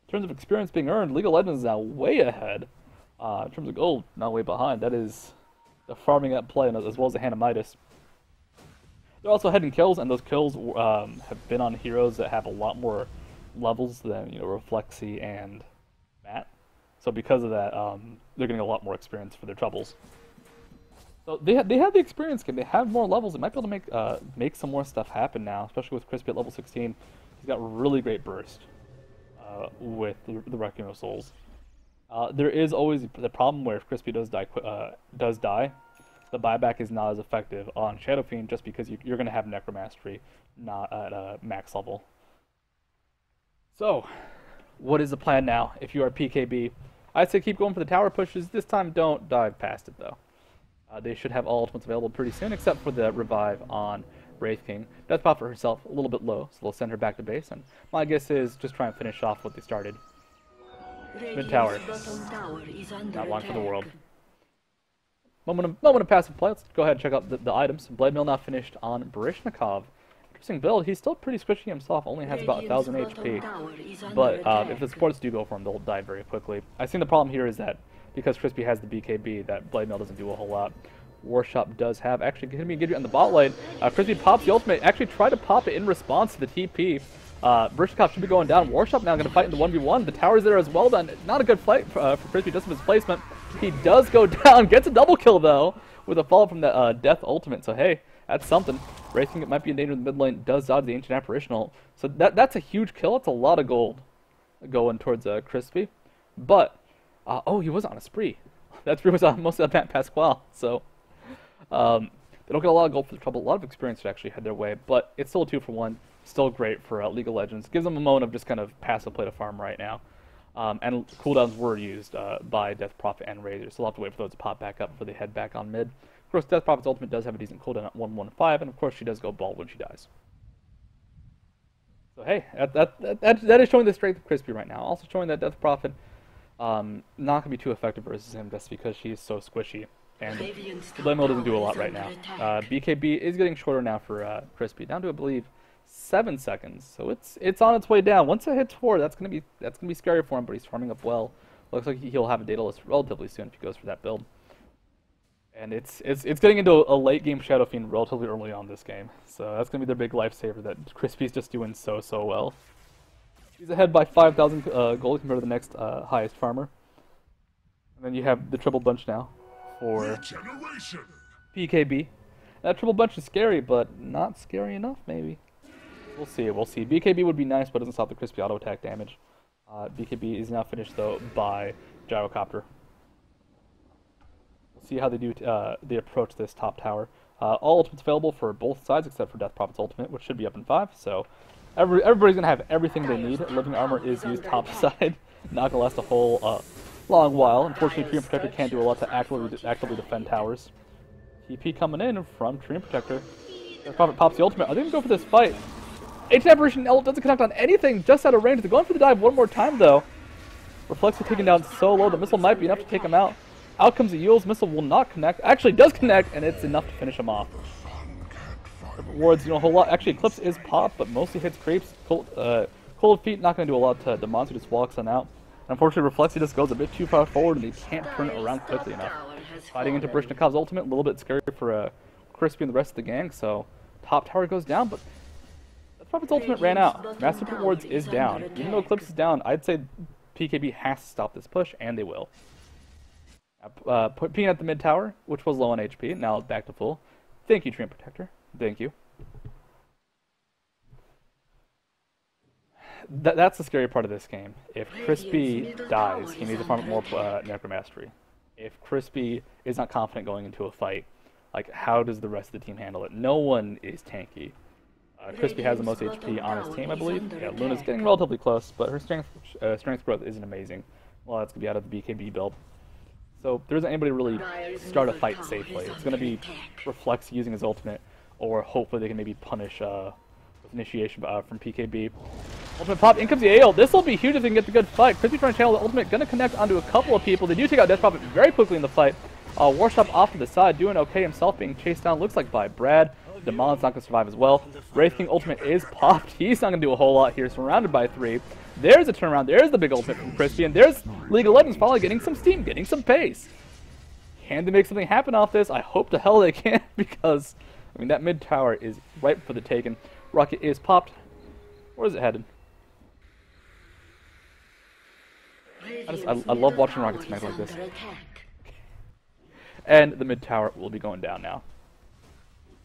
In terms of experience being earned, League of Legends is now way ahead. In terms of gold, now way behind. That is the farming at play, as well as the Hand of Midas. They're also heading kills, and those kills have been on heroes that have a lot more levels than Reflexy and Matt. So because of that, they're getting a lot more experience for their troubles. So they have the experience game. They have more levels. They might be able to make some more stuff happen now, especially with Crispy at level 16. He's got really great burst with the Requiem of Souls. There is always the problem where if Crispy does die, the buyback is not as effective on Shadow Fiend just because you're going to have Necromastery not at max level. So, what is the plan now if you are PKB? I'd say keep going for the tower pushes. This time don't dive past it though. They should have all ultimates available pretty soon, except for the revive on Wraith King. Deathprop for herself a little bit low, so they'll send her back to base, and my guess is just try and finish off what they started. Mid tower. Not long for the world. Moment of passive play. Let's go ahead and check out the items. Blade Mill now finished on Barishnikov. Interesting build. He's still pretty squishy himself. Only has about 1,000 HP. But if the supports do go for him, they'll die very quickly. I think the problem here is that because Crispy has the BKB, that Blade Mill doesn't do a whole lot. Warshop does have, actually, going to be engagement on the bot lane. Crispy pops the ultimate, actually tried to pop it in response to the TP Brishkov should be going down. Warshop now going to fight in the 1v1. The tower's there as well then. Not a good fight for Crispy, just with his placement. He does go down, gets a double kill though, with a fall from the Death Ultimate. So hey, that's something. Racing it might be in danger in the mid lane, does dodge the Ancient Apparitional. So that's a huge kill. That's a lot of gold going towards Crispy. But, oh, he was on a spree. That spree was on mostly on Matt Pasquale. So, they don't get a lot of gold for the trouble. A lot of experience to actually head their way. But it's still a 2-for-1. Still great for League of Legends. Gives them a moment of just kind of passive play to farm right now. And cooldowns were used by Death Prophet and Razor. So we'll have to wait for those to pop back up before they head back on mid. Of course, Death Prophet's ultimate does have a decent cooldown at 115, and of course she does go bald when she dies. So hey, that is showing the strength of Crispy right now. Also showing that Death Prophet not going to be too effective versus him just because she's so squishy. And the lane mill doesn't do a lot right now. BKB is getting shorter now for Crispy, down to I believe 7 seconds. So it's on its way down. Once it hits 4, that's gonna be scary for him, but he's farming up well. Looks like he'll have a data list relatively soon if he goes for that build. And it's getting into a late game Shadow Fiend relatively early on this game. So that's gonna be their big lifesaver that Crispy's just doing so well. He's ahead by 5,000 gold compared to the next highest farmer. And then you have the triple bunch now for BKB. That triple bunch is scary, but not scary enough maybe. We'll see. BKB would be nice, but it doesn't stop the Crispy auto attack damage. BKB is now finished though by Gyrocopter. See how they do they approach this top tower. All ultimates available for both sides except for Death Prophet's ultimate, which should be up in 5. So everybody's gonna have everything they need. Living armor is used top side. Not gonna last a whole long while. Unfortunately, Tree and Protector can't do a lot to actively defend towers. TP coming in from Tree and Protector. Death Prophet pops the ultimate. Are they gonna go for this fight? Ancient Apparition ult doesn't connect on anything, just out of range. They're going for the dive one more time though. Reflex is taken down so low, the missile might be enough to take him out. Out comes the Yule's missile, will not connect. Actually, does connect, and it's enough to finish him off. Wards, a whole lot. Actually, Eclipse is popped, but mostly hits creeps. Cold Feet not going to do a lot to the monster, just walks on out. And unfortunately, Reflexy just goes a bit too far forward, and they can't turn it around quickly enough. Fighting into Brishnikov's ultimate, a little bit scary for Crispy and the rest of the gang, so top tower goes down, but Death Prophet's ultimate ran out. Mass Super Wards is down. Even though Eclipse is down, I'd say PKB has to stop this push, and they will. Peeing at the mid tower, which was low on HP, now back to full. Thank you, Tree and Protector. Thank you. That's the scary part of this game. If Crispy dies, he needs to farm more Necromastery. If Crispy is not confident going into a fight, like, how does the rest of the team handle it? No one is tanky. Crispy has the most HP on his team, I believe. Yeah, Luna's getting relatively close, but her strength growth isn't amazing. Well, that's going to be out of the BKB build. So there isn't anybody really start a fight safely. It's going to be Reflex using his ultimate, or hopefully they can maybe punish with initiation from PKB. Ultimate pop, in comes the AO. This will be huge if they can get the good fight. Crispy trying to channel the ultimate, going to connect onto a couple of people. They do take out Death Prophet very quickly in the fight. Warshop off to the side, doing okay himself, being chased down, looks like by Brad. Demon's not going to survive as well. Wraith King ultimate is popped. He's not going to do a whole lot here, surrounded by 3. There's a turnaround. There's the big ultimate from Crispy, and there's League of Legends finally getting some steam, getting some pace. Can they make something happen off this? I hope to hell they can, because, I mean, that mid tower is ripe for the taking. Rocket is popped. Where is it headed? I love watching Rockets connect like this. And the mid tower will be going down now.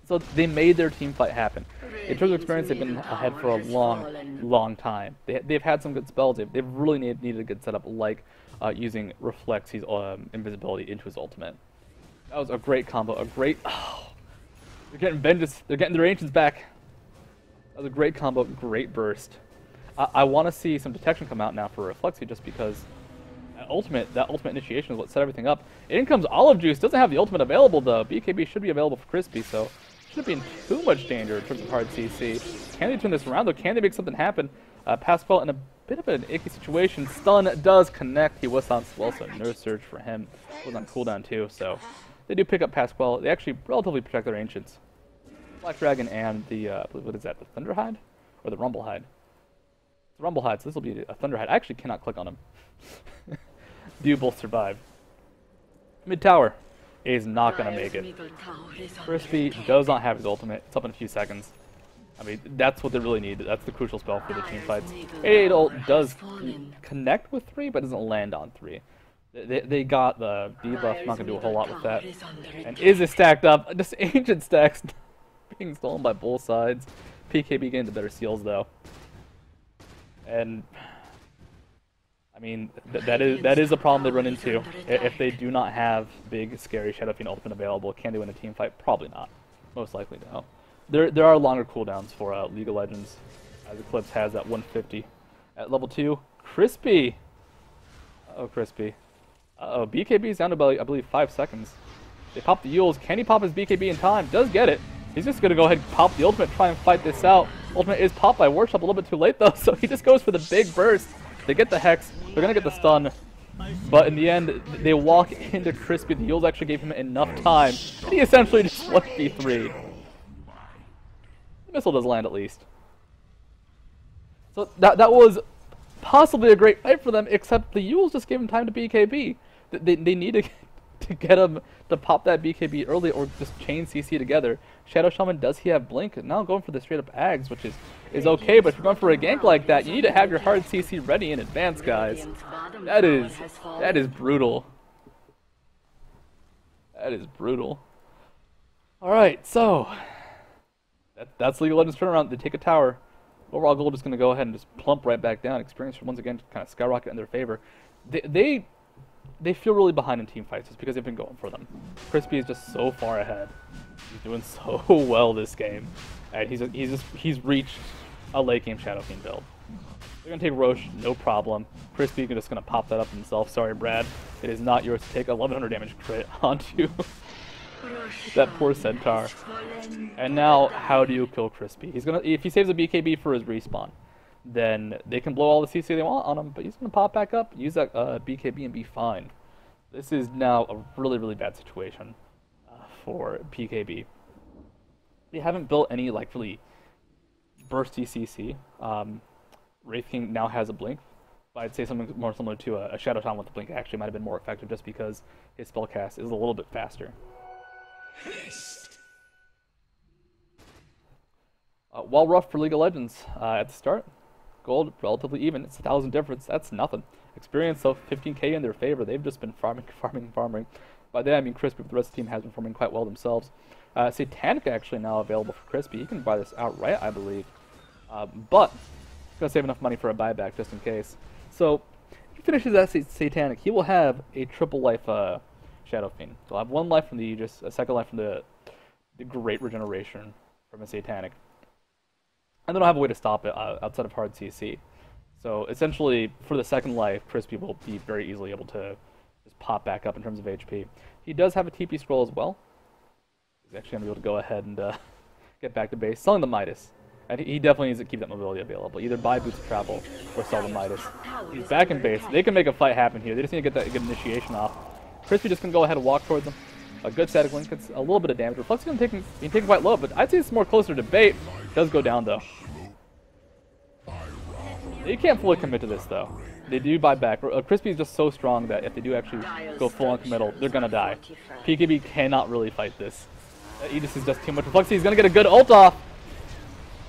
So they made their team fight happen. In terms of experience, they've been ahead for a long time. They've had some good spells. They've really needed a good setup, like using Reflex's invisibility into his ultimate. That was a great combo. They're getting vengeance. They're getting their ancients back. That was a great combo. Great burst. I want to see some detection come out now for Reflexy, just because that ultimate initiation is what set everything up. In comes Olive Juice. Doesn't have the ultimate available though. BKB should be available for Crispy, so shouldn't be in too much danger in terms of hard CC. Can they turn this around though? Can they make something happen? Pasquale in a bit of an icky situation. Stun does connect. He was on swell, so Nurse Surge for him. Was on cooldown too, so they do pick up Pasquale. They actually relatively protect their ancients. Black Dragon and the what is that? The Thunderhide or the Rumblehide? It's the Rumblehide, so this will be a Thunderhide. I actually cannot click on him. Do both survive? Mid tower is not going to make it. Crispy does not have his ultimate. It's up in a few seconds. I mean, that's what they really need. That's the crucial spell for the team fights. 88 ult does connect with 3, but doesn't land on 3. They got the debuff, not going to do a whole lot with that. And is it stacked up? Just ancient stacks being stolen by both sides. PKB getting the better seals, though. And, I mean, that is a problem they run into. If they do not have big, scary Shadow Fiend ultimate available, can they win a team fight? Probably not. Most likely no. There are longer cooldowns for League of Legends, as Eclipse has at 150. At level 2, Crispy! Uh-oh, Crispy. Uh-oh, BKB is down to about, I believe, 5 seconds. They pop the Yules. Can he pop his BKB in time? Does get it. He's just going to go ahead and pop the ultimate, try and fight this out. Ultimate is popped by Workshop a little bit too late, though, so he just goes for the big burst. They get the Hex. They're going to get the stun. But in the end, they walk into Crispy. The Yules actually gave him enough time. And he essentially just 1v3. The missile does land at least. So that was possibly a great fight for them, except the Yules just gave him time to BKB. They need to get him to pop that BKB early or just chain CC together. Shadow Shaman, does he have Blink? Now going for the straight up Ags, which is okay, but if you're going for a gank like that, you need to have your hard CC ready in advance, guys. That is brutal. That is brutal. Alright, so that's League of Legends turnaround. They take a tower. Overall gold is going to go ahead and just plump right back down. Experience should once again kind of skyrocket in their favor. They feel really behind in team fights just because they've been going for them. Crispy is just so far ahead. He's doing so well this game, and he's reached a late game Shadow Fiend build. They're gonna take Roche, no problem. Crispy is just gonna pop that up himself. Sorry, Brad, it is not yours to take. 1100 damage crit onto that poor Centaur. And now, how do you kill Crispy? He's gonna, if he saves a BKB for his respawn, then they can blow all the CC they want on him, but he's gonna pop back up, use that BKB, and be fine. This is now a really, really bad situation for PKB. They haven't built any like really bursty CC. Wraith King now has a blink, but I'd say something more similar to a Shadow Shaman with the blink actually might have been more effective just because his spellcast is a little bit faster. Well, rough for League of Legends at the start. Gold relatively even. It's 1,000 difference. That's nothing. Experience, so 15k in their favor. They've just been farming. By that I mean Crispy, but the rest of the team has been farming quite well themselves. Satanic actually now available for Crispy. You can buy this outright, I believe. But he's gonna save enough money for a buyback just in case. So if he finishes that Satanic, he will have a triple life Shadow Fiend. So I'll have 1 life from the Aegis, a 2nd life from the Great Regeneration from a Satanic. And they don't have a way to stop it outside of hard CC. So essentially, for the 2nd life, Crispy will be very easily able to just pop back up in terms of HP. He does have a TP scroll as well. He's actually going to be able to go ahead and get back to base, selling the Midas. And he definitely needs to keep that mobility available. Either buy Boots of Travel or sell the Midas. He's back in base. They can make a fight happen here. They just need to get that good initiation off. Crispy just going to go ahead and walk towards him. A good static link gets a little bit of damage. Reflex is going to take him quite low, but I'd say it's more closer to bait. Does go down though. They can't fully commit to this though. They do buy back. Crispy is just so strong that if they do actually go full on committal, they're gonna die. PKB cannot really fight this. Aegis is just too much. Reflexy is gonna get a good ult off.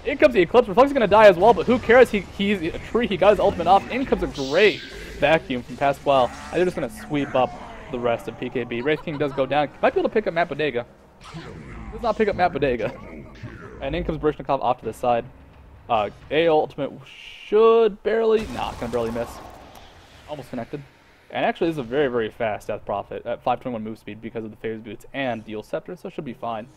In comes the Eclipse. Reflexy is gonna die as well, but who cares? He's a tree. He got his ultimate off. In comes a great vacuum from Pasquale. And they're just gonna sweep up the rest of PKB. Wraith King does go down. Might be able to pick up Matt Bodega. Does not pick up Matt Bodega. And in comes Brishnikov off to the side. A ultimate should barely, nah, gonna barely miss. Almost connected. And actually this is a very, very fast Death Prophet at 521 move speed because of the Phase Boots and Dual Scepter, so it should be fine.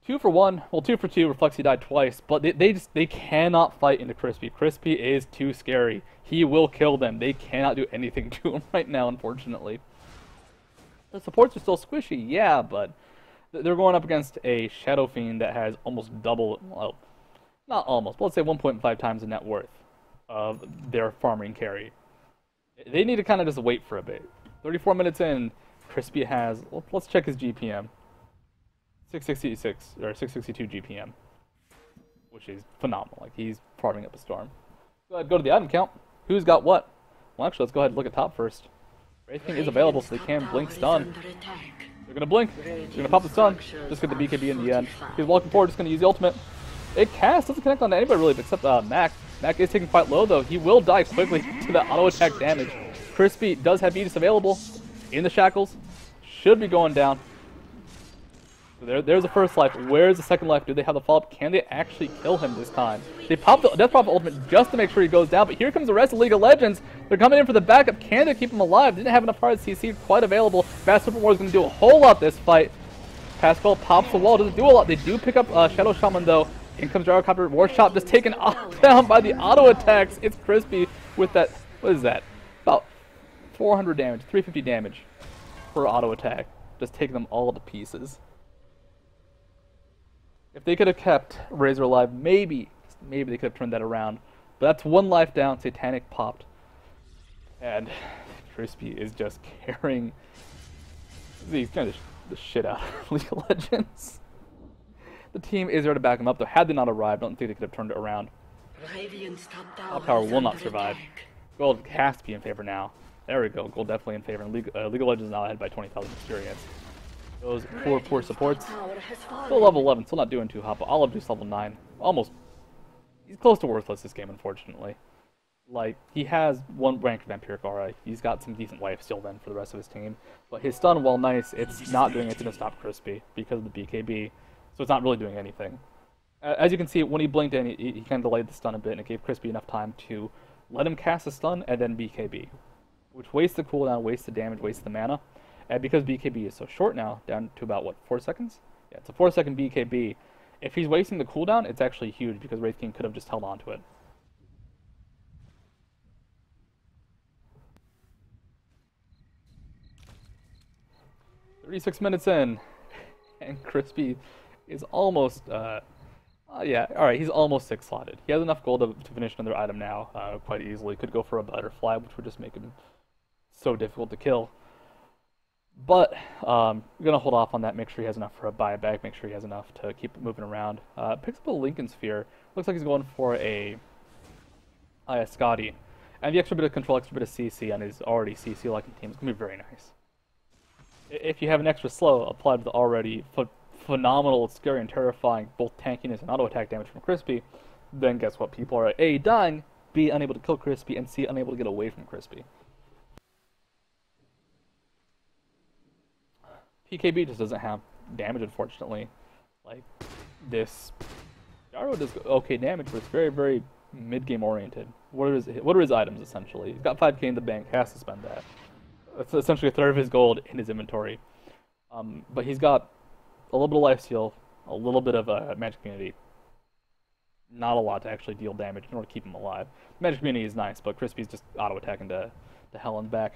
2 for 1, well 2 for 2, Reflexy died twice, but they cannot fight into Crispy. Crispy is too scary. He will kill them. They cannot do anything to him right now, unfortunately. The supports are still squishy, yeah, but they're going up against a Shadow Fiend that has almost double, well, not almost, but let's say 1.5 times the net worth of their farming carry. They need to kind of just wait for a bit. 34 minutes in, Crispy has, let's check his GPM. 666, or 662 GPM. Which is phenomenal, like he's farming up a storm. Go ahead, go to the item count. Who's got what? Well actually, let's go ahead and look at top first. Wraith King is available so they can blink stun. They're gonna blink, they're gonna pop the stun, just get the BKB in the end. He's walking forward, just gonna use the ultimate. It cast, doesn't connect on anybody really except Mac. Mac is taking quite low though. He will die quickly to the auto attack damage. Crispy does have Aegis available in the shackles. Should be going down. So there's the first life. Where's the second life? Do they have the follow-up? Can they actually kill him this time? They pop the Death Prophet ultimate just to make sure he goes down, but here comes the rest of League of Legends. They're coming in for the backup. Can they keep him alive? Didn't have enough hard CC quite available. Master Super War is going to do a whole lot this fight. Pascal pops the wall. Doesn't do a lot. They do pick up Shadow Shaman though. In comes Gyrocopter. War Shop just taken down by the auto attacks. It's Crispy with that. What is that? About 400 damage, 350 damage per auto attack. Just taking them all to pieces. If they could have kept Razor alive, maybe they could have turned that around. But that's one life down. Satanic popped. And Crispy is just carrying the shit out of League of Legends. The team is there to back him up, though. Had they not arrived, I don't think they could have turned it around. Top Tower will not survive. Gold has to be in favor now. There we go. Gold definitely in favor. And League of Legends now ahead by 20,000 experience. Those poor supports. Still level 11, still not doing too hot, but Olive Juice level 9. Almost. He's close to worthless this game, unfortunately. Like, he has one rank of Vampiric Aura. He's got some decent life still then for the rest of his team. But his stun, while nice, it's not doing anything to stop Crispy because of the BKB. So it's not really doing anything. As you can see, when he blinked in, he kind of delayed the stun a bit, and it gave Crispy enough time to let him cast a stun and then BKB. Which wastes the cooldown, wastes the damage, wastes the mana. And because BKB is so short now, down to about, what, 4 seconds? Yeah, it's a 4-second BKB. If he's wasting the cooldown, it's actually huge because Wraith King could have just held on to it. "36 minutes in, and Crispy is almost, yeah, alright, he's almost 6-slotted. He has enough gold to finish another item now, quite easily. Could go for a Butterfly, which would just make him so difficult to kill. But we're going to hold off on that, make sure he has enough for a buyback, make sure he has enough to keep moving around. Picks up a Lincoln Sphere. Looks like he's going for a Scotty. And the extra bit of control, extra bit of CC on his already CC-like team is going to be very nice. If you have an extra slow applied to the already phenomenal, scary, and terrifying both tankiness and auto-attack damage from Crispy, then guess what? People are A, dying, B, unable to kill Crispy, and C, unable to get away from Crispy. PKB just doesn't have damage, unfortunately. Like, this Gyro does okay damage, but it's very, very mid-game oriented. What are his items, essentially? He's got 5k in the bank, has to spend that. That's essentially a third of his gold in his inventory. But he's got a little bit of lifesteal, a little bit of magic immunity. Not a lot to actually deal damage in order to keep him alive. Magic immunity is nice, but Crispy's just auto-attacking to hell and back.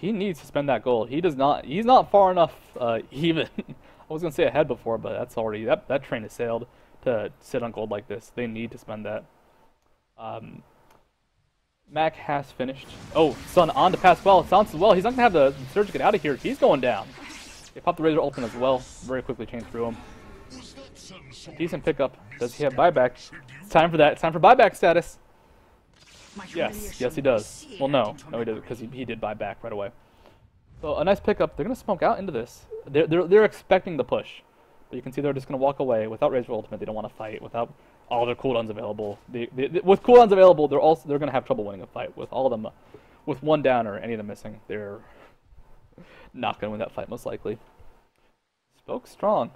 He needs to spend that gold. He's not far enough, even. I was going to say ahead before, but that's already, that train has sailed to sit on gold like this. They need to spend that. Mac has finished. Oh, Sun on to Pascal. Sounds as well. He's not going to have the Surge get out of here. He's going down. They pop the Razor Ultimate as well. Very quickly chain through him. Decent pickup. Does he have buyback? It's time for that. It's time for buyback status. Yes, yes he does. Well, no he doesn't, because he did buy back right away. So a nice pickup. They're gonna smoke out into this. They're expecting the push, but you can see they're just gonna walk away without Razor Ultimate. They don't want to fight without all their cooldowns available. With cooldowns available, they're gonna have trouble winning a fight. With all of them, with one down or any of them missing, they're not gonna win that fight most likely. Spoke strong.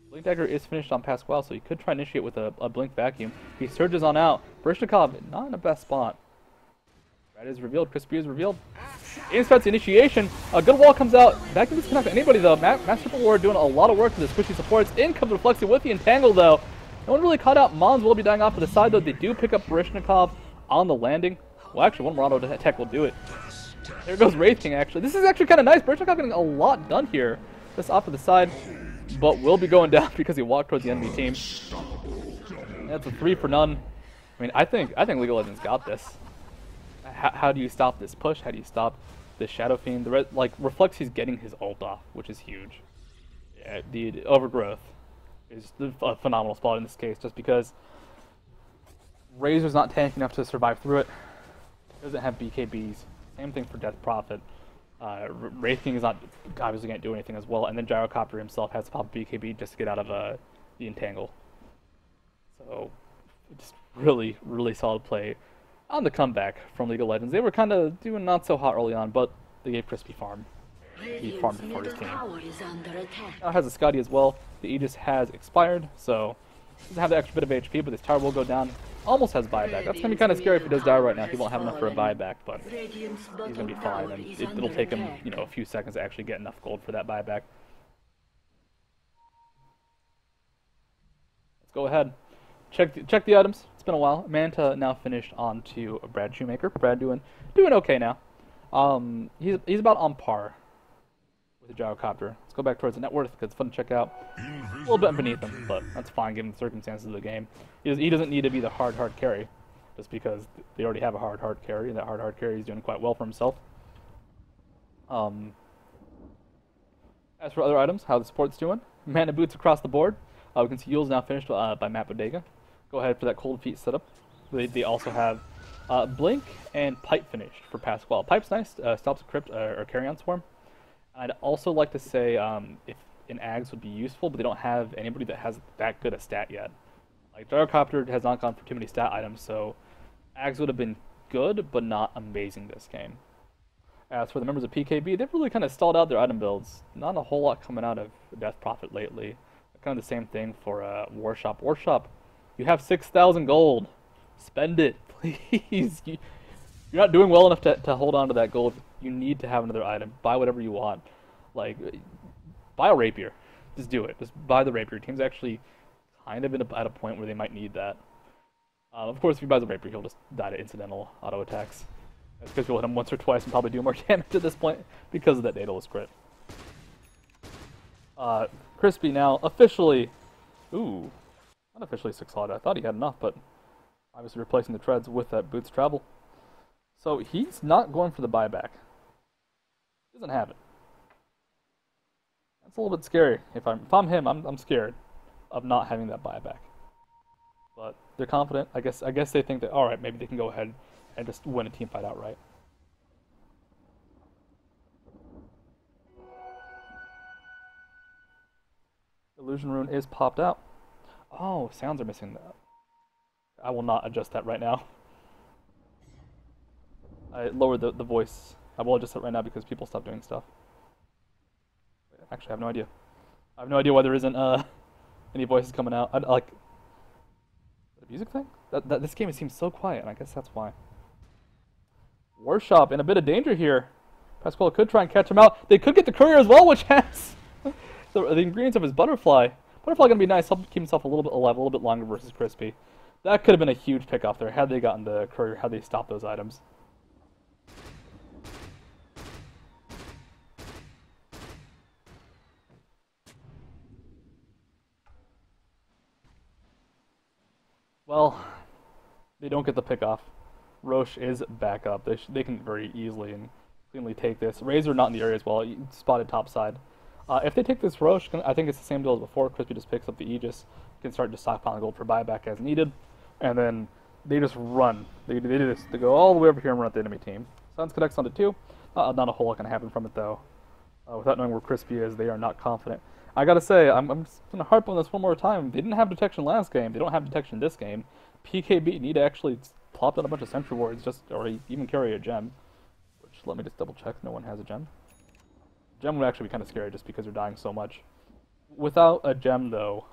Blink Dagger is finished on Pasquale, so he could try and initiate with a Blink Vacuum. He surges on out. Barishnikov, not in the best spot. Red is revealed. Crispy is revealed. Inspects the initiation. A good wall comes out. That can disconnect anybody, though. Master Super War doing a lot of work for the squishy supports. In comes Reflexy with the Entangle, though. No one really caught out. Mons will be dying off to the side, though. They do pick up Barishnikov on the landing. Well, actually, one more auto attack will do it. There goes Wraith King, actually. This is actually kind of nice. Barishnikov getting a lot done here. Just off to the side. But will be going down because he walked towards the enemy team. That's a 3 for none. I mean, I think League of Legends got this. How do you stop this push? How do you stop this Shadow Fiend? Reflexy's getting his ult off, which is huge. Yeah, the Overgrowth is a phenomenal spot in this case, just because Razor's not tanky enough to survive through it. Doesn't have BKBs. Same thing for Death Prophet. Wraith King is not obviously going to do anything as well, and then Gyrocopter himself has to pop BKB just to get out of the Entangle. So, just really, really solid play on the comeback from League of Legends. They were kind of doing not so hot early on, but they gave Crispy farm. He farmed before his team. Now has a Scotty as well. The Aegis has expired, so doesn't have the extra bit of HP, but this tower will go down. Almost has buyback. That's going to be kind of scary if he does die right now. He won't have enough for a buyback, but he's going to be fine, and it'll take him, you know, a few seconds to actually get enough gold for that buyback. Let's go ahead. Check the items. It's been a while. Manta now finished on to Brad Shoemaker. Brad doing okay now. He's about on par with the gyrocopter. Let's go back towards the net worth because it's fun to check out. A little bit beneath him, but that's fine given the circumstances of the game. He doesn't need to be the hard carry, just because they already have a hard carry, and that hard carry is doing quite well for himself. As for other items, how the support's doing, mana boots across the board. We can see Yule's now finished by Matt Bodega. Go ahead for that cold feet setup. They also have Blink and Pipe finished for Pasquale. Pipe's nice, stops a Crypt or Carrion Swarm. I'd also like to say if an Ags would be useful, but they don't have anybody that has that good a stat yet. Like, Gyrocopter has not gone for too many stat items, so Ags would have been good, but not amazing this game. As for the members of PKB, they've really kind of stalled out their item builds. Not a whole lot coming out of Death Prophet lately. Kind of the same thing for Warshop. Warshop, you have 6,000 gold. Spend it, please. You're not doing well enough to hold on to that gold. You need to have another item. Buy whatever you want. Like, buy a rapier. Just do it. Just buy the rapier. Your team's actually kind of at a point where they might need that. Of course, if he buys a rapier, he'll just die to incidental auto attacks. That's because you'll hit him once or twice and probably do more damage at this point because of that Daedalus crit. Crispy now officially, not officially 6 slot. I thought he had enough, but obviously replacing the treads with that boots travel. So he's not going for the buyback. Doesn't have it. That's a little bit scary. If I'm him, I'm scared of not having that buyback. But they're confident. I guess they think that, all right, maybe they can go ahead and just win a team fight outright. Illusion Rune is popped out. Oh, sounds are missing that. I will not adjust that right now. I lowered the voice. I will adjust it right now because people stopped doing stuff. Actually, I have no idea. I have no idea why there isn't any voices coming out. Like the music thing? This game seems so quiet, and I guess that's why. Warshop in a bit of danger here. Pasquale could try and catch him out. They could get the courier as well, which has the ingredients of his butterfly. Butterfly gonna be nice. Help keep himself a little bit alive, a little bit longer versus Crispy. That could have been a huge pick off there had they gotten the courier, had they stopped those items. Well, they don't get the pick off. Roche is back up. They can very easily and cleanly take this. Razor not in the area as well. Spotted top side. If they take this Roche, I think it's the same deal as before. Crispy just picks up the Aegis. Can start to stockpiling gold for buyback as needed. And then they just run. They do this. They go all the way over here and run at the enemy team. Suns connects onto 2. Not a whole lot can happen from it though. Without knowing where Crispy is, they are not confident. I gotta say, I'm just gonna harp on this one more time. They didn't have detection last game. They don't have detection this game. PKB need to actually plop down a bunch of sentry wards, or even carry a gem. Which, let me just double check. No one has a gem. Gem would actually be kind of scary just because they're dying so much. Without a gem though,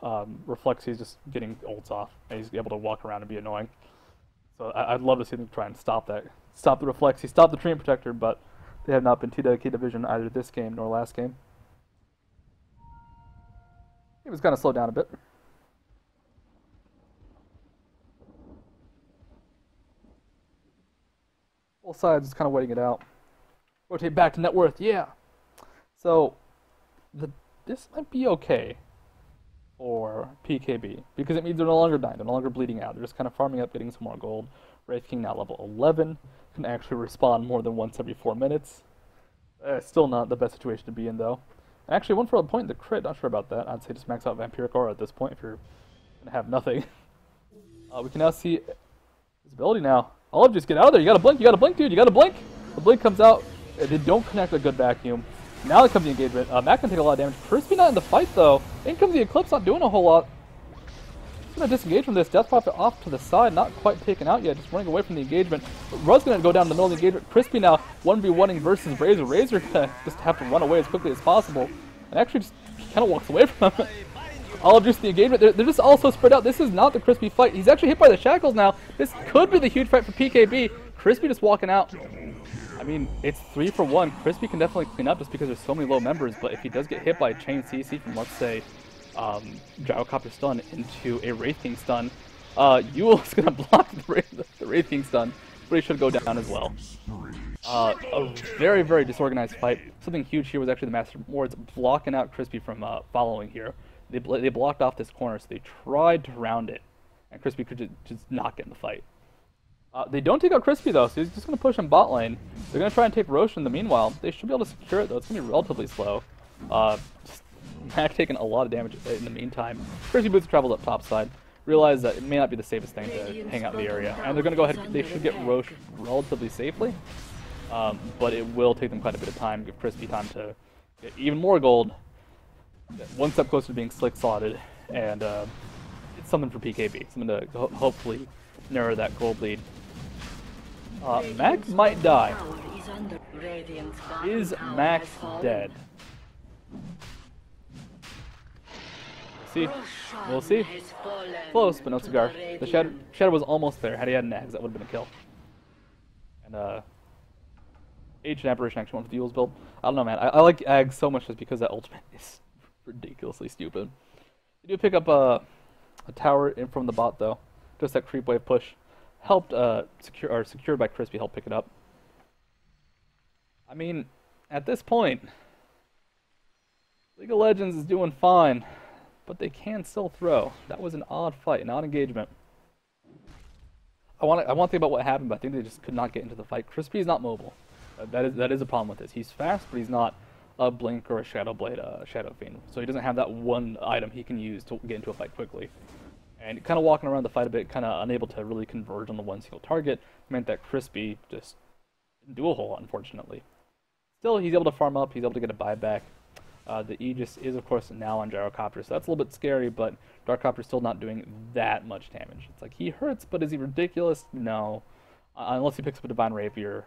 Reflexi's just getting ults off, and he's able to walk around and be annoying. So I'd love to see them try and stop that. Stop the Reflexi, stop the Treant Protector, but they have not been too dedicated to vision either this game nor last game. It was kind of slowed down a bit. Both sides is kind of waiting it out. Rotate back to net worth, yeah. So this might be okay for PKB because it means they're no longer dying, they're no longer bleeding out. They're just kind of farming up, getting some more gold. Wraith King now level 11, can actually respawn more than once every 4 minutes. Still not the best situation to be in though. Actually, one for a point, the crit, not sure about that. I'd say just max out Vampiric Aura at this point if you're going to have nothing. We can now see his ability now. All of just get out of there. You got to blink, dude. You got to blink. The blink comes out. They don't connect a good vacuum. Now it comes the engagement. Mac can take a lot of damage. Crispy not in the fight, though. In comes the Eclipse, not doing a whole lot. going to disengage from this. Death Prophet off to the side, not quite taken out yet, just running away from the engagement. Rud's going to go down in the middle of the engagement. Crispy now 1v1ing versus Razor. Razor going to just have to run away as quickly as possible. And actually just kind of walks away from him. All just the engagement. They're just all so spread out. This is not the Crispy fight. He's actually hit by the shackles now. This could be the huge fight for PKB. Crispy just walking out. I mean, it's 3 for 1. Crispy can definitely clean up just because there's so many low members, but if he does get hit by a chain CC from, let's say, Gyrocopter stun into a Wraith King stun, Yule's going to block the Wraith King stun, but he should go down as well. A very, very disorganized fight. Something huge here was actually the Master Wards blocking out Crispy from following here. They blocked off this corner, so they tried to round it, and Crispy could just not get in the fight. They don't take out Crispy though, so he's just going to push him bot lane. They're going to try and take Roche in the meanwhile. They should be able to secure it though. It's going to be relatively slow. Mac taking a lot of damage in the meantime. Crispy Boots traveled up top side. Realize that it may not be the safest thing to hang out in the area, and they're going to go ahead. They should get Roche relatively safely, but it will take them quite a bit of time. Give Crispy time to get even more gold. One step closer to being slick slotted, and it's something for PKB. Something to hopefully narrow that gold lead. Max might die. Is Max dead? See, we'll see. Close, but no cigar. The shadow was almost there. Had he had an Ags, that would have been a kill. And Ancient Apparition actually went for the Yule's build. I don't know, man. I like Ags so much just because that ultimate is ridiculously stupid. You do pick up a tower in from the bot though. Just that creep wave push helped secured by Crispy helped pick it up. I mean, at this point, League of Legends is doing fine, but they can still throw. That was an odd fight, an odd engagement. I want to think about what happened, but I think they just could not get into the fight. Crispy is not mobile. That is a problem with this. He's fast, but he's not a Blink or a Shadow Blade, Shadow Fiend. So he doesn't have that one item he can use to get into a fight quickly. And kind of walking around the fight a bit, kind of unable to really converge on the one single target, meant that Crispy just didn't do a whole lot, unfortunately. Still, he's able to farm up, he's able to get a buyback. The Aegis is, of course, now on Gyrocopter, so that's a little bit scary, but Darkcopter's still not doing that much damage. It's like, he hurts, but is he ridiculous? No. Unless he picks up a Divine Rapier,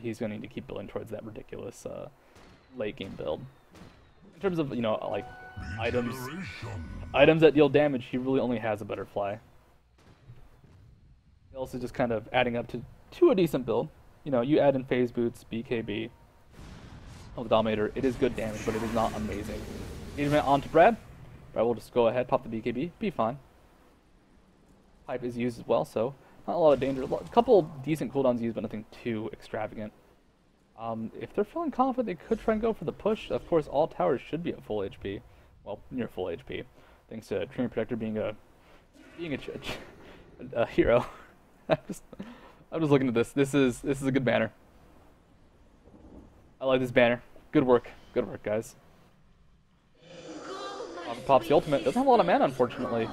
he's going to need to keep building towards that ridiculous late game build. In terms of, you know, like, items that deal damage, he really only has a Butterfly. Else is just kind of adding up to a decent build. You know, you add in Phase Boots, BKB, the Dominator, it is good damage, but it is not amazing. Engagement onto Brad. Brad will just go ahead, pop the BKB, be fine. Pipe is used as well, so not a lot of danger. A couple decent cooldowns used, but nothing too extravagant. If they're feeling confident, they could try and go for the push. Of course, all towers should be at full HP. Well, near full HP. Thanks to Treant Protector being a hero. I'm just looking at this. This is a good banner. I like this banner. Good work, guys. Pops the ultimate. Doesn't have a lot of mana, unfortunately.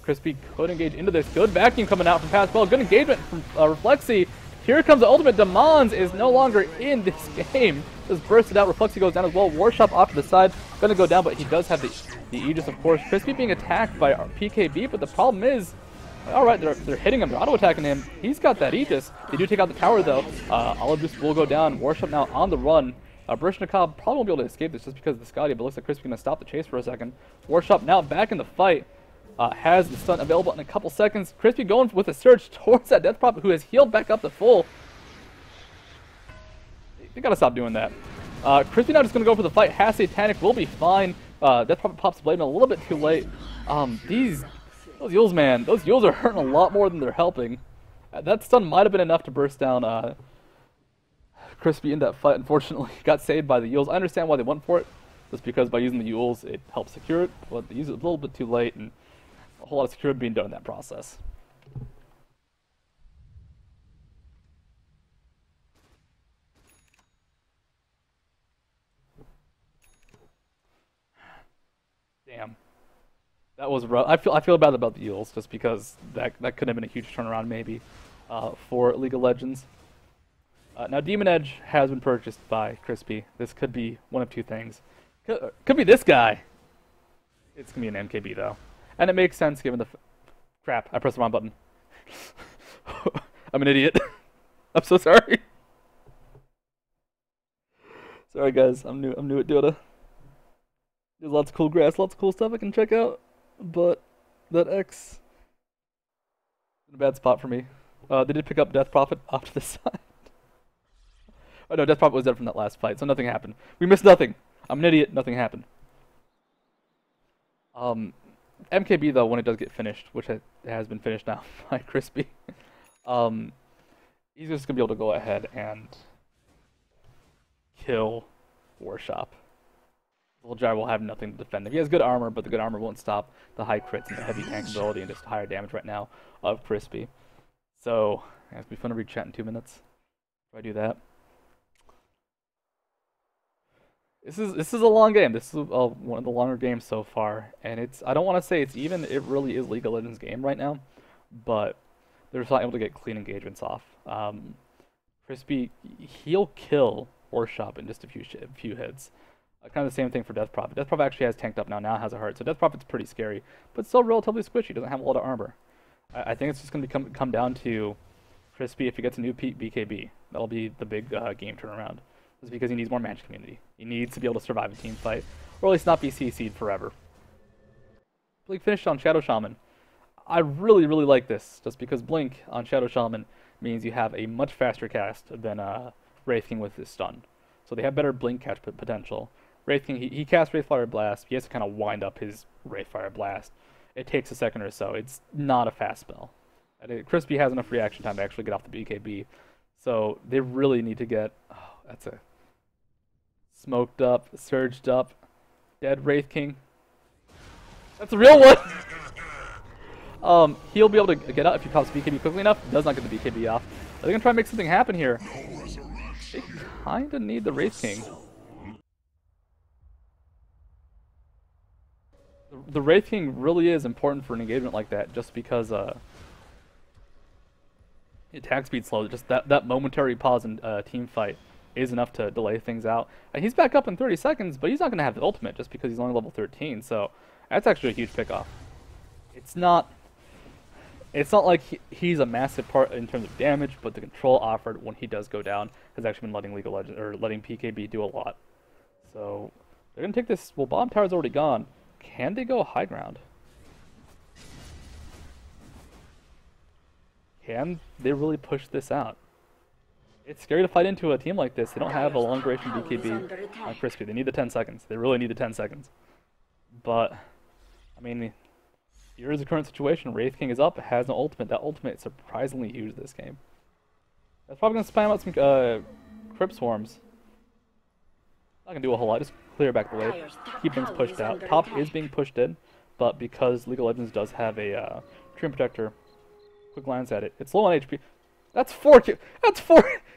Crispy could engage into this. Good vacuum coming out from Pascal. Good engagement from Reflexy. Here comes the ultimate. Demons is no longer in this game. Just bursted out. Reflexy goes down as well. Warshop off to the side. Gonna go down, but he does have the Aegis, of course. Crispy being attacked by PKB, but the problem is, alright, they're hitting him. They're auto-attacking him. He's got that Aegis. They do take out the tower, though. Olive just will go down. Warshop now on the run. Barishnikov probably won't be able to escape this just because of the Scotty, but looks like Crispy's going to stop the chase for a second. Warshop now back in the fight. Has the stun available in a couple seconds. Crispy going with a surge towards that Death Prop, who has healed back up to full. They gotta stop doing that. Crispy now just gonna go for the fight. Has Satanic, will be fine. Death Prop pops the blade a little bit too late. Those Yules, man, those Yules are hurting a lot more than they're helping. That stun might have been enough to burst down Crispy in that fight. Unfortunately, got saved by the Yules. I understand why they went for it, just because by using the Yules it helps secure it, but they use it a little bit too late, and a whole lot of security being done in that process. Damn, that was rough. I feel bad about the Yules just because that could have been a huge turnaround maybe for League of Legends. Now Demon Edge has been purchased by Crispy. This could be one of two things. Could be this guy. It's gonna be an MKB though. And it makes sense given the crap. I pressed the wrong button. I'm an idiot. I'm so sorry. Sorry guys, I'm new at Dota. There's lots of cool grass, lots of cool stuff I can check out, but that X in a bad spot for me. They did pick up Death Prophet off to the side. Oh no, Death Prophet was dead from that last fight, so nothing happened. We missed nothing. I'm an idiot, nothing happened. MKB though, when it does get finished, which it has been finished now by Crispy, he's just gonna be able to go ahead and kill Warshop. Little Jar will have nothing to defend him. He has good armor, but the good armor won't stop the high crits and the heavy tankability and just higher damage right now of Crispy. So, yeah, it's gonna be fun to read chat in 2 minutes if I do that. This is a long game. This is one of the longer games so far, and I don't want to say it's even. It really is League of Legends game right now, but they're just not able to get clean engagements off. Crispy, he'll kill Warshop in just a few hits. Kind of the same thing for Death Prophet. Death Prophet actually has tanked up now has a heart, so Death Prophet's pretty scary, but still relatively squishy. Doesn't have a lot of armor. I think it's just going to come down to Crispy if he gets a new BKB. That'll be the big game turnaround. It's because he needs more match community. He needs to be able to survive a team fight, or at least not be CC'd forever. Blink finished on Shadow Shaman. I really like this, just because Blink on Shadow Shaman means you have a much faster cast than Wraith King with his stun. So they have better Blink catch potential. Wraith King, he casts Wraithfire Blast. He has to kind of wind up his Wraithfire Blast. It takes a second or so. It's not a fast spell. Crispy has enough reaction time to actually get off the BKB. So they really need to get... Oh, that's a... Smoked up, surged up, dead Wraith King. That's a real one! He'll be able to get out if he pops BKB quickly enough. Does not get the BKB off. They're gonna try and make something happen here. They kinda need the Wraith King. The Wraith King really is important for an engagement like that, just because attack speed slow. Just that momentary pause in team fight is enough to delay things out. And he's back up in 30 seconds, but he's not going to have the ultimate just because he's only level 13. So that's actually a huge pickoff. It's not like he's a massive part in terms of damage, but the control offered when he does go down has actually been letting League of Legends or letting PKB do a lot. So they're going to take this. Well, bottom tower's already gone. Can they go high ground? Can they really push this out? It's scary to fight into a team like this. They don't have a long duration BKB on Crispy. They need the 10 seconds. They really need the 10 seconds. But, I mean, here's the current situation. Wraith King is up, has an ultimate. That ultimate is surprisingly huge this game. That's probably going to spam out some Crypt Swarms. Not going to do a whole lot. Just clear back the wave. Keep things pushed out. Top is being pushed in, but because League of Legends does have a Treant Protector, quick glance at it. It's low on HP. That's four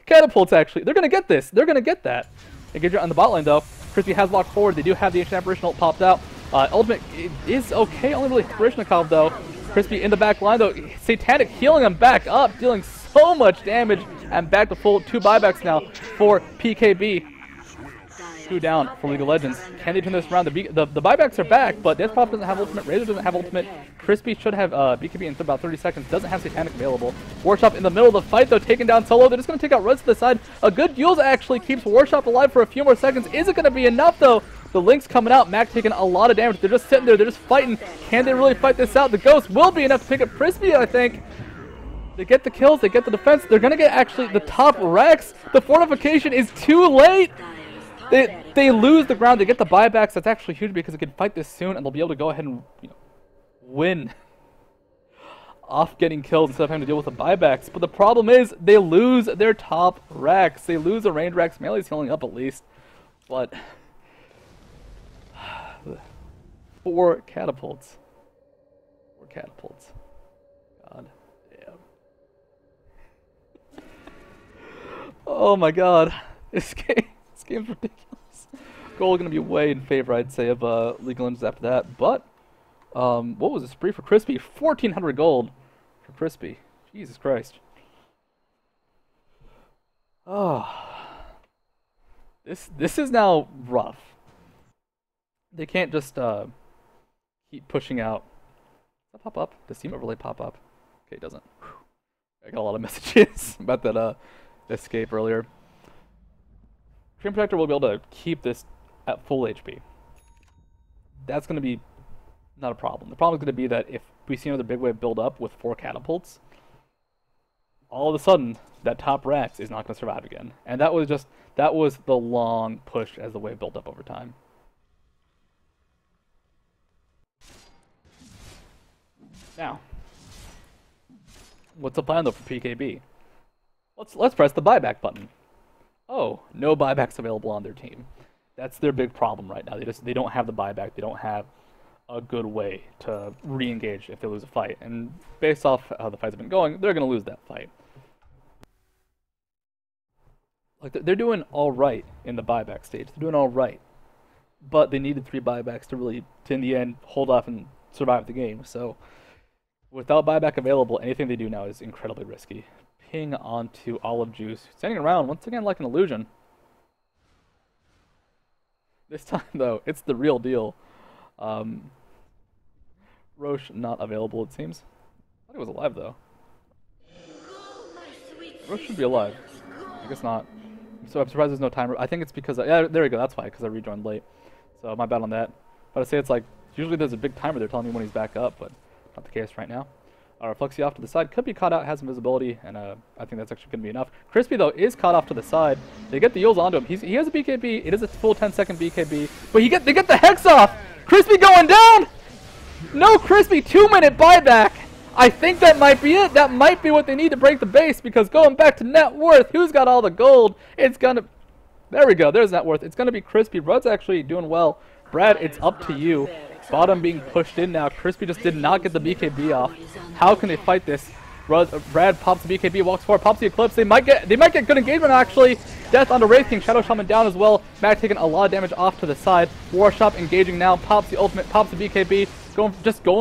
catapults, actually. They're going to get this. They're going to get that. Engage on the bot lane, though. Crispy has walked forward. They do have the Ancient Apparition ult popped out. Ultimate is okay. Only really Parishnikov, though. Crispy in the back line, though. Satanic healing him back up, dealing so much damage. And back to full 2 buybacks now for PKB. 2 down for League of Legends. Can they turn this around? The buybacks are back, but Death Prophet doesn't have ultimate. Razor doesn't have ultimate. Crispy should have BKB in about 30 seconds. Doesn't have Satanic available. Warshop in the middle of the fight, though, taken down solo. They're just going to take out Runs to the side. A good Yules actually keeps Warshop alive for a few more seconds. Is it going to be enough, though? The Link's coming out. Mac taking a lot of damage. They're just sitting there. They're just fighting. Can they really fight this out? The Ghost will be enough to pick up Crispy, I think. They get the kills. They get the defense. They're going to get actually the top Rex. The fortification is too late. They lose the ground. They get the buybacks. That's actually huge because they can fight this soon, and they'll be able to go ahead and win off getting killed instead of having to deal with the buybacks. But the problem is they lose their top Rex. They lose the range Rex. Melee's healing up at least, but 4 catapults. 4 catapults. God damn. Oh my God. This game's ridiculous. Goal going to be way in favor, I'd say, of League of Legends after that. But, what was the spree for Crispy? 1,400 gold for Crispy. Jesus Christ. Oh. This is now rough. They can't just keep pushing out that pop up? Does Seema really pop up? Okay, it doesn't. Whew. I got a lot of messages about that escape earlier. Dream Protector will be able to keep this at full HP. That's going to be not a problem. The problem is going to be that if we see another big wave build up with 4 catapults, all of a sudden that top Rax is not going to survive again. And that was the long push as the wave built up over time. Now, what's the plan though for PKB? Let's press the buyback button. Oh, no buybacks available on their team. That's their big problem right now. They don't have the buyback. They don't have a good way to re-engage if they lose a fight. And based off how the fights have been going, they're going to lose that fight. Like they're doing all right in the buyback stage. They're doing all right, but they needed 3 buybacks to really, in the end, hold off and survive the game. So without buyback available, anything they do now is incredibly risky. Ping onto Olive Juice, standing around once again like an illusion. This time though, it's the real deal. Roche not available, it seems. I thought he was alive though. Roche should be alive. I guess not. So I'm surprised there's no timer. I think it's because yeah, there we go. That's why, because I rejoined late. So my bad on that. But I say it's like usually there's a big timer there telling me when he's back up, but not the case right now. Reflexy off to the side, could be caught out, has invisibility, and I think that's actually going to be enough. Crispy, though, is caught off to the side. They get the Eels onto him. He has a BKB. It is a full 10-second BKB, but they get the Hex off! Crispy going down! No Crispy, 2-minute buyback! I think that might be it. That might be what they need to break the base, because going back to net worth, who's got all the gold? It's going to... There we go, there's net worth. It's going to be Crispy. Rudd's actually doing well. Brad, it's up to you. Bottom being pushed in now. Crispy just did not get the BKB off. How can they fight this? Brad pops the BKB, walks forward, pops the Eclipse. They might get good engagement actually. Death onto Wraith King, Shadow Shaman down as well. Mac taking a lot of damage off to the side. Warshop engaging now, pops the ultimate, pops the BKB, going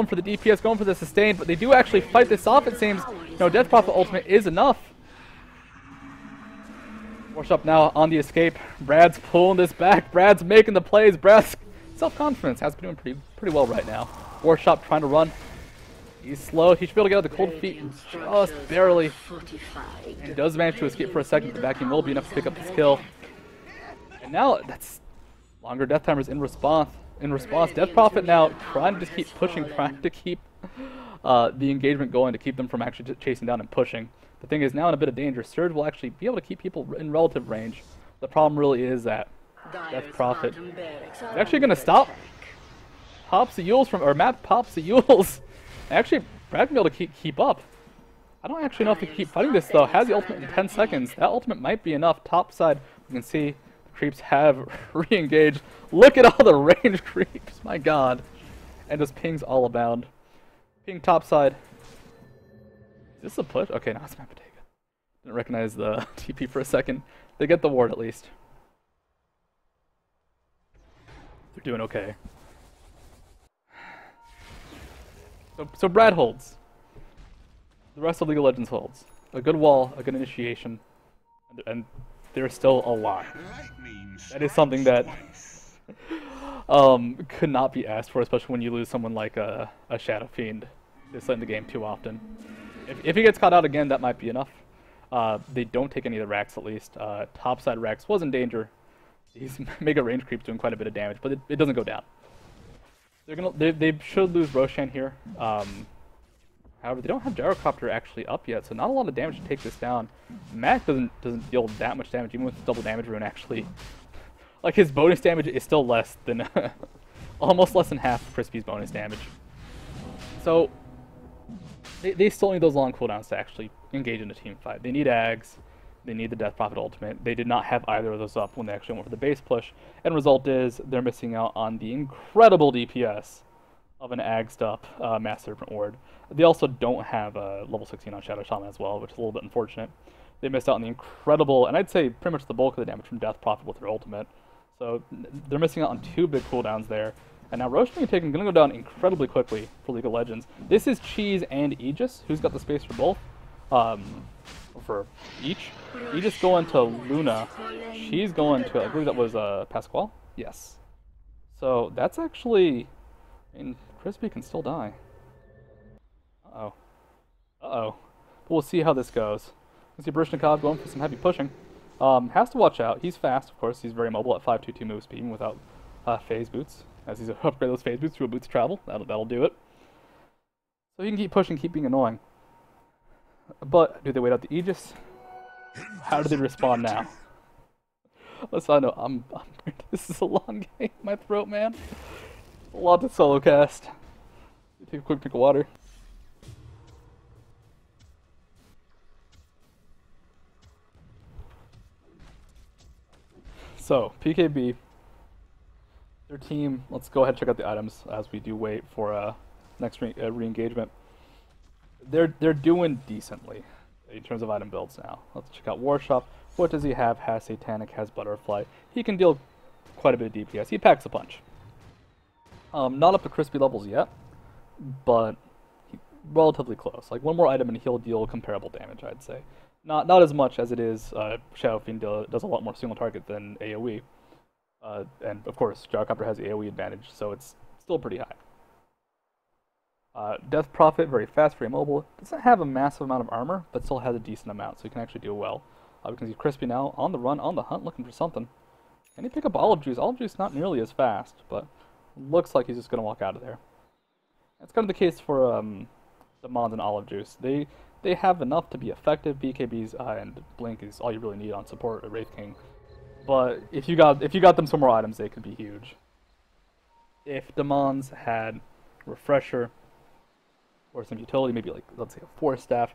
for the DPS, going for the sustain, but they do actually fight this off, it seems. No, Death Prophet ultimate is enough. Warshop now on the escape. Brad's pulling this back. Brad's making the plays. Brad's self-confidence has been doing pretty well right now. Warshop trying to run. He's slow. He should be able to get out the cold feet just barely. And he does manage to escape for a second. The vacuum will be enough to pick up his kill. And now that's longer death timers in response. Death Prophet now trying to just keep pushing, trying to keep the engagement going to keep them from actually chasing down and pushing. The thing is now in a bit of danger. Surge will actually be able to keep people in relative range. The problem really is that Death Prophet is actually going to stop. Pops the Yules Matt pops the Yules. Actually, Brad can be able to keep up. I don't actually know if he can keep fighting this though. Has the ultimate in 10 seconds. That ultimate might be enough. Top side, you can see the creeps have re-engaged. Look at all the range creeps. My god. And just pings all abound. Ping top side. Is this a push? Okay, no, it's Matt Bottega. Didn't recognize the TP for a second. They get the ward at least. They're doing okay. So Brad holds. The rest of League of Legends holds. A good wall, a good initiation, and they're still alive. That is something that could not be asked for, especially when you lose someone like a Shadow Fiend this late in the game too often. If he gets caught out again, that might be enough. They don't take any of the racks at least. Topside Rex was in danger. He's Mega Range Creep's doing quite a bit of damage, but it doesn't go down. They should lose Roshan here. However, they don't have Gyrocopter actually up yet, so not a lot of damage to take this down. Mac doesn't deal that much damage, even with double damage rune actually. Like his bonus damage is still less than almost less than half of Crispy's bonus damage. So they still need those long cooldowns to actually engage in a team fight. They need Ags. They need the Death Prophet ultimate. They did not have either of those up when they actually went for the base push. And result is they're missing out on the incredible DPS of an Agsed up Mass Serpent Ward. They also don't have a level 16 on Shadow Shaman as well, which is a little bit unfortunate. They missed out on the incredible, and I'd say pretty much the bulk of the damage from Death Prophet with their ultimate. So they're missing out on 2 big cooldowns there. And now Roche being taken going to go down incredibly quickly for League of Legends. This is Cheese and Aegis. Who's got the space for both? For each. Aegis going to Luna. She's going to, I believe that was Pasquale? Yes. So that's actually, I mean, Crispy can still die. Uh-oh. Uh-oh. But we'll see how this goes. Let's see Baryshnikov going for some heavy pushing. Has to watch out. He's fast, of course. He's very mobile at 5.22 move speed without phase boots. As he's upgrade those phase boots to a boots travel. That'll do it. So he can keep pushing, keep being annoying. But do they wait out the Aegis? How do they respond now? Listen, I know this is a long game. My throat, man. A lot to solo cast. Take a quick drink of water. So, PKB, their team, let's go ahead and check out the items as we do wait for next re-engagement. They're doing decently in terms of item builds now. Let's check out Warshop. What does he have? Has Satanic, has Butterfly. He can deal quite a bit of DPS. He packs a punch. Not up to crispy levels yet, but relatively close. Like one more item and he'll deal comparable damage, I'd say. Not as much as it is Shadow Fiend does a lot more single target than AoE. And of course, Gyrocopter has the AoE advantage, so it's still pretty high. Death Prophet, very fast, very mobile. Doesn't have a massive amount of armor, but still has a decent amount, so he can actually do well. We can see Crispy now on the run, on the hunt, looking for something. Can he pick up Olive Juice? Olive Juice not nearly as fast, but looks like he's just going to walk out of there. That's kind of the case for the Mons and Olive Juice. They have enough to be effective. BKBs and Blink is all you really need on support at Wraith King. But if you got them some more items, they could be huge. If the Mons had Refresher or some utility, maybe like let's say a Force Staff,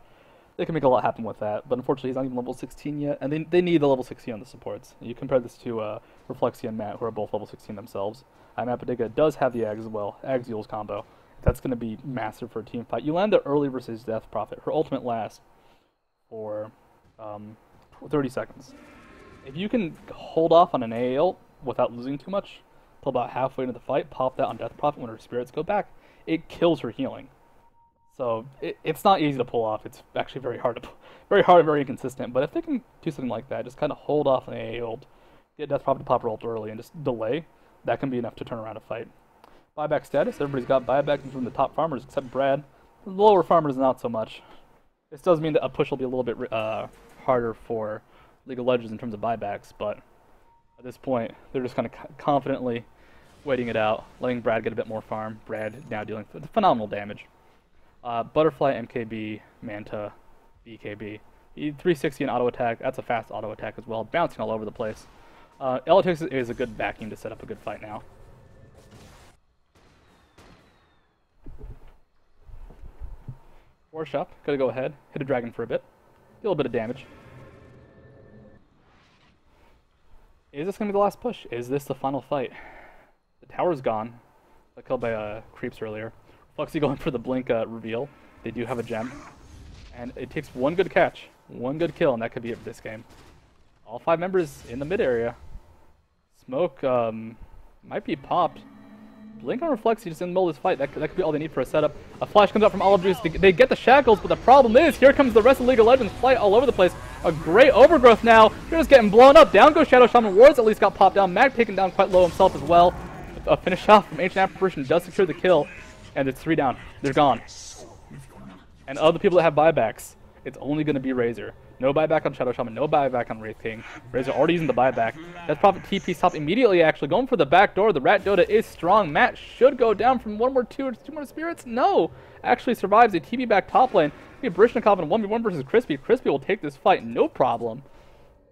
they can make a lot happen with that. But unfortunately, he's not even level 16 yet, and they need the level 16 on the supports. You compare this to Reflexia and Matt, who are both level 16 themselves. Matt Bodega does have the Ags as well, Axials combo. That's going to be massive for a team fight. Yolanda early versus Death Prophet. Her ultimate lasts for 30 seconds. If you can hold off on an AAL without losing too much, till about halfway into the fight, pop that on Death Prophet when her spirits go back, it kills her healing. So it's not easy to pull off. It's actually very hard and very inconsistent. But if they can do something like that, just kind of hold off an AAL, get Death Prophet to pop her ult early, and just delay, that can be enough to turn around a fight. Buyback status, everybody's got buyback from the top farmers except Brad. The lower farmers not so much. This does mean that a push will be a little bit harder for League of Legends in terms of buybacks, but at this point, they're just kind of confidently waiting it out, letting Brad get a bit more farm. Brad now dealing with phenomenal damage. Butterfly, MKB, Manta, BKB. 360 in auto attack, that's a fast auto attack as well, bouncing all over the place. Elitix is a good backing to set up a good fight now. Warshop, gotta go ahead, hit a dragon for a bit, deal a bit of damage. Is this gonna be the last push? Is this the final fight? The tower's gone. Got killed by creeps earlier. Fluxy going for the blink reveal. They do have a gem. And it takes one good catch, one good kill, and that could be it for this game. All 5 members in the mid area. Smoke might be popped. Blink on Reflexy just in the middle of this fight. That could be all they need for a setup. A flash comes out from Olive Juice. They get the shackles, but the problem is, here comes the rest of League of Legends. Flight all over the place. A great overgrowth now. They're just getting blown up. Down goes Shadow Shaman. Wards at least got popped down. Mag taken down quite low himself as well. A finish off from Ancient Apparition does secure the kill. And it's 3 down. They're gone. And other people that have buybacks, it's only going to be Razor. No buyback on Shadow Shaman, no buyback on Wraith King. Razor already using the buyback. Death Prophet TP stop immediately, actually. Going for the back door. The Rat Dota is strong. Matt should go down from 1 more 2 more spirits. No! Actually survives a TP back top lane. We have Baryshnikov in 1v1 versus Crispy. Crispy will take this fight, no problem.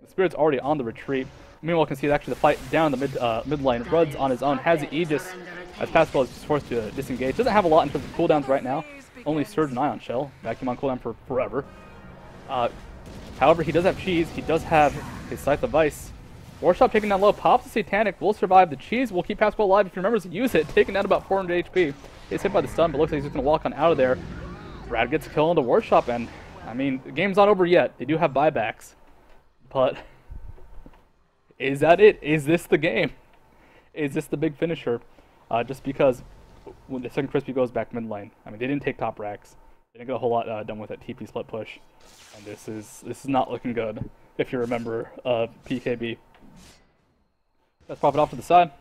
The spirit's already on the retreat. Meanwhile, you can see actually the fight down the mid lane. Rudd's on his own, has the Aegis, as Pascal is forced to disengage. Doesn't have a lot in terms of cooldowns right now. Only Surge and Ion Shell. Vacuum on cooldown for forever. However, he does have Cheese. He does have his Scythe of Vice. Warshop taking down low. Pops the Satanic. Will survive. The Cheese will keep Pascal alive if he remembers to use it. Taking down about 400 HP. He's hit by the stun, but looks like he's just going to walk on out of there. Brad gets a kill on the Warshop, and I mean, the game's not over yet. They do have buybacks. But is that it? Is this the game? Is this the big finisher? Just because when the second Crispy goes back mid lane, I mean, they didn't take top racks. They didn't get a whole lot done with that TP split push. And this is not looking good, if you remember PKB. Let's pop it off to the side.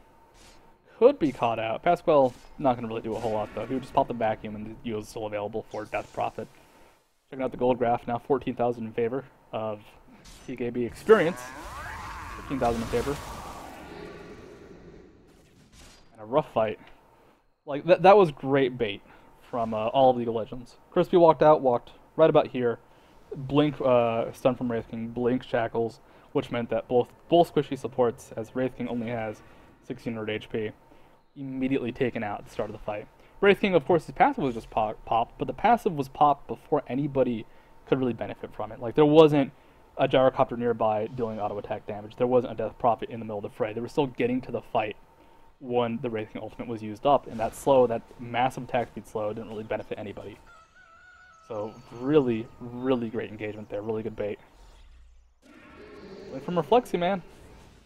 could be caught out. Pasquale not going to really do a whole lot, though. He would just pop the vacuum, and the U is still available for Death Prophet. Checking out the gold graph now, 14,000 in favor of TKB Experience. 15,000 in favor. And a rough fight. Like, that was great bait from all of League of Legends. Crispy walked right about here. Blink, stun from Wraith King, blink Shackles, which meant that both squishy supports, as Wraith King only has 1600 HP, immediately taken out at the start of the fight. Wraith King, of course, his passive was just popped, but the passive was popped before anybody could really benefit from it. Like, there wasn't a gyrocopter nearby dealing auto attack damage. There wasn't a Death Prophet in the middle of the fray. They were still getting to the fight when the Wraith King ultimate was used up, and that massive attack speed slow didn't really benefit anybody. So really, really great engagement there. Really good bait. Went from Reflexy, man.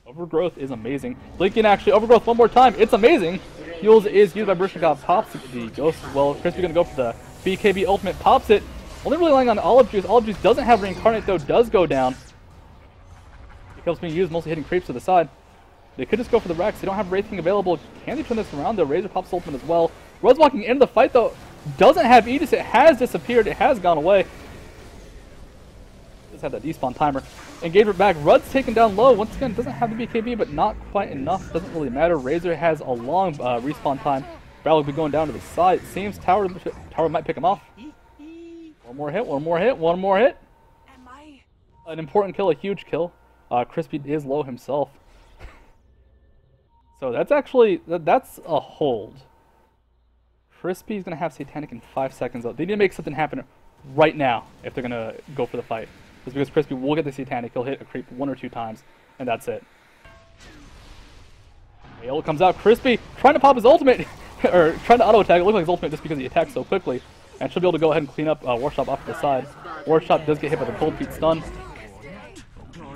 Overgrowth is amazing. Blinking actually Overgrowth one more time. It's amazing. Fuels is used by Barishnikov. Pops the Ghost as well. Crispy gonna go for the BKB ultimate. Pops it. Only really relying on Olive Juice. Olive Juice doesn't have Reincarnate though. Does go down. It helps being used, mostly hitting creeps to the side. They could just go for the Rex. They don't have Wraith King available. Can they turn this around though? Razor pops ultimate as well. Rose walking into the fight though. Doesn't have Aegis. It has disappeared. It has gone away. Just had that despawn timer. Engagement back. Rud's taken down low. Once again, doesn't have the BKB, but not quite enough. Doesn't really matter. Razor has a long respawn time. Battle will be going down to the side. Seems Tower might pick him off. One more hit. One more hit. One more hit. An important kill. A huge kill. Crispy is low himself. So that's actually that's a hold. Crispy's gonna have Satanic in 5 seconds though. They need to make something happen right now if they're gonna go for the fight. Just because Crispy will get the Satanic, he'll hit a creep 1 or 2 times, and that's it. Yellow comes out, Crispy trying to pop his ultimate, or trying to auto attack. It looks like his ultimate just because he attacks so quickly. And she'll be able to go ahead and clean up Warshop off to the side. Warshop does get hit by the Cold Feet stun.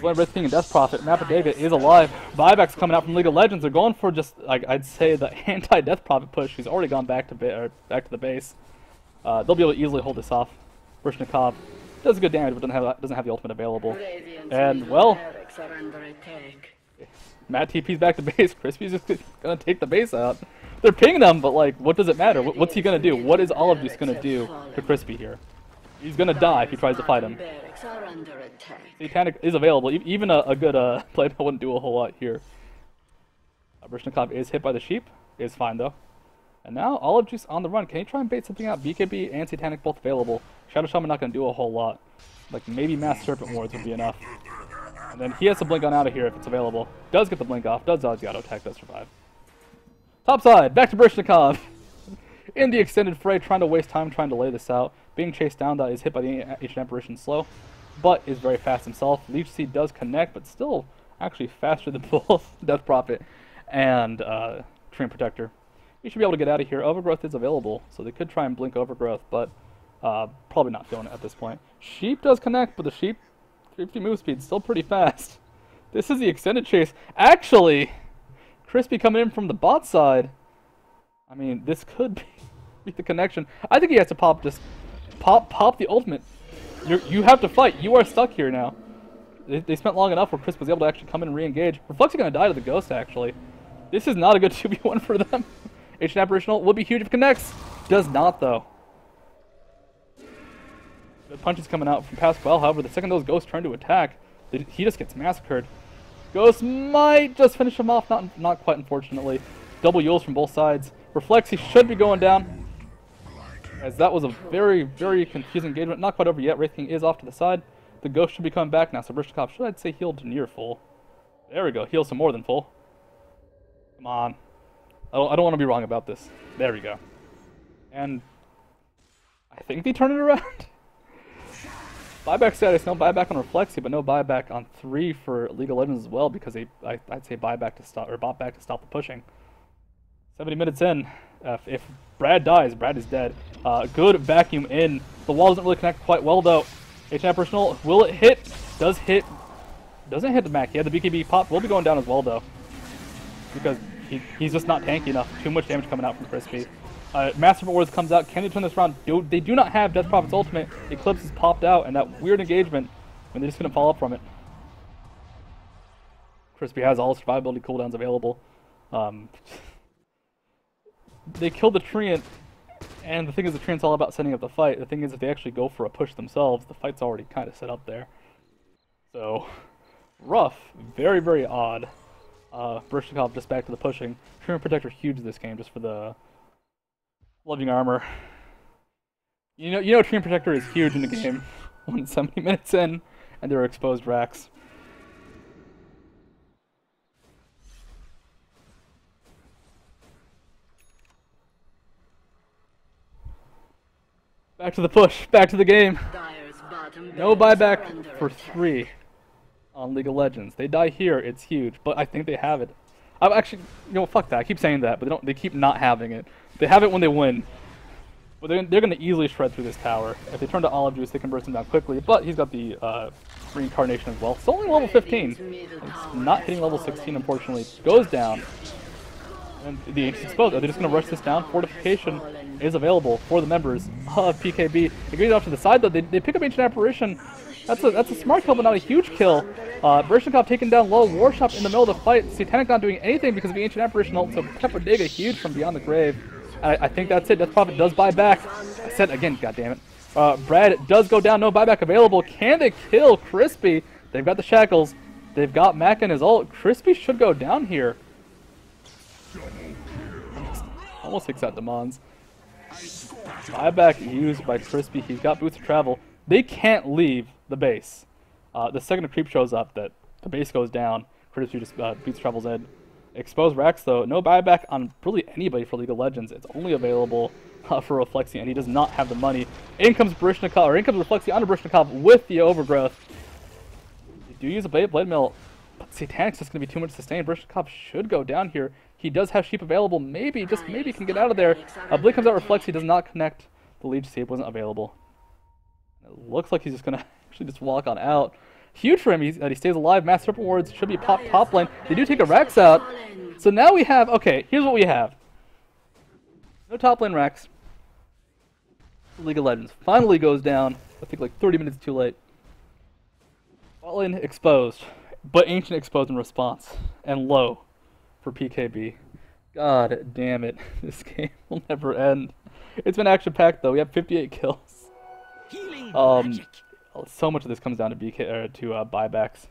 Wraith King and Death Prophet. Mappadega is alive. Buyback's coming out from League of Legends. They're going for just, like, I'd say the anti-Death Prophet push. He's already gone back to the base. They'll be able to easily hold this off. Barishnikov does good damage, but doesn't have the ultimate available. And well, Matt TP's back to base. Crispy's just gonna take the base out. They're pinging him, but like, what does it matter? What's he gonna do? What is Olive Juice gonna do to Crispy here? He's gonna die if he tries to fight him. Satanic is available. Even a good play wouldn't do a whole lot here. Barishnikov is hit by the sheep. Is fine though. And now Olive Juice on the run. Can he try and bait something out? BKB and Satanic both available. Shadow Shaman not gonna do a whole lot. Like maybe Mass Serpent Wards would be enough. And then he has to blink on out of here if it's available. Does get the blink off. Does dodge the auto attack. Does survive. Top side. Back to Barishnikov. In the extended fray, trying to waste time trying to lay this out. Being chased down, that is hit by the Ancient Apparition slow, but is very fast himself. Leech Seed does connect, but still actually faster than both Death Prophet and Treant Protector. You should be able to get out of here. Overgrowth is available, so they could try and blink Overgrowth, but probably not feeling it at this point. Sheep does connect, but the Sheep 50 move speed still pretty fast. This is the extended chase. Actually, Crispy coming in from the bot side. I mean, this could be the connection. I think he has to pop the ultimate. You have to fight. You are stuck here now. They spent long enough where Chris was able to actually come in and re-engage. Reflex's gonna die to the Ghost, actually. This is not a good 2v1 for them. Ancient Apparitional will be huge if it connects. Does not, though. The punches coming out from Pasquale, however, the second those Ghosts turn to attack, he just gets massacred. Ghost might just finish him off, not quite, unfortunately. Double Yules from both sides. Reflexy should be going down, as that was a very, very confusing engagement. Not quite over yet. Wraith King is off to the side. The Ghost should be coming back now, so Barishnikov should, I'd say, healed to near full. There we go. Heals to more than full. Come on. I don't want to be wrong about this. There we go. And I think they turn it around. Buyback status, no buyback on Reflexy, but no buyback on 3 for League of Legends as well, because I'd say buyback to stop, or bot back to stop the pushing. 70 minutes in. If Brad dies, Brad is dead. Good vacuum in. The wall doesn't really connect quite well though. Ancient Apparitional, will it hit? Does hit. Doesn't hit the Mac. He had the BKB pop. Will be going down as well though, because he's just not tanky enough. Too much damage coming out from Crispy. Master Wars comes out. Can they turn this around? They do not have Death Prophet's ultimate. Eclipse is popped out, and that weird engagement, and they're just going to fall up from it. Crispy has all survivability cooldowns available. they killed the Treant, and the thing is, the Treant's all about setting up the fight. The thing is, if they actually go for a push themselves, the fight's already kind of set up there. So, rough. Very, very odd. Baryshnikov just back to the pushing. Treant Protector huge this game, just for the loving armor. You know, Treant Protector is huge in the game when it's 70 minutes in, and there are exposed racks. Back to the push, back to the game. No buyback for 3 on League of Legends. They die here, it's huge, but I think they have it. I've actually, fuck that. I keep saying that, but they keep not having it. They have it when they win. But they're going to easily shred through this tower. If they turn to Olive Juice, they can burst him down quickly, but he's got the reincarnation as well. It's only level 15. It's not hitting level 16, unfortunately. Goes down. And the Ancient's exposed. Are they just going to rush this down? Fortification is available for the members of PKB. It goes off to the side, though. They pick up Ancient Apparition. That's a smart kill, but not a huge kill. Baryshnikov taken down low. Warshop in the middle of the fight. Satanic not doing anything because of the Ancient Apparition ult. So Pepperdiga huge from beyond the grave. I think that's it. Death Prophet does buy back. I said again, goddammit. Brad does go down. No buyback available. Can they kill Crispy? They've got the shackles. They've got Mac and his ult. Crispy should go down here. Almost takes out Demons. Buyback used by Crispy. He's got boots of travel. They can't leave the base. The second a creep shows up, that the base goes down. Crispy just boots travels in. Exposed racks though. No buyback on really anybody for League of Legends. It's only available for Reflexi, and he does not have the money. In comes Baryshnikov, or in comes Reflexi onto Baryshnikov with the overgrowth. They do use a Blade Mill, but Satanic's just going to be too much sustained. Baryshnikov should go down here. He does have Sheep available. Maybe, just maybe, can get out of there. Blade comes out, Reflexi does not connect. The Leech Save wasn't available. It looks like he's just going to actually just walk on out. Huge for him that he stays alive. Mass Serpent Wards should be pop top lane. They do take a Rex out. So now we have, okay, here's what we have. No top lane Rex. League of Legends finally goes down. I think like 30 minutes too late. Bot lane exposed, but Ancient exposed in response. And low for PKB. God damn it. This game will never end. It's been action-packed though. We have 58 kills. So much of this comes down to buybacks,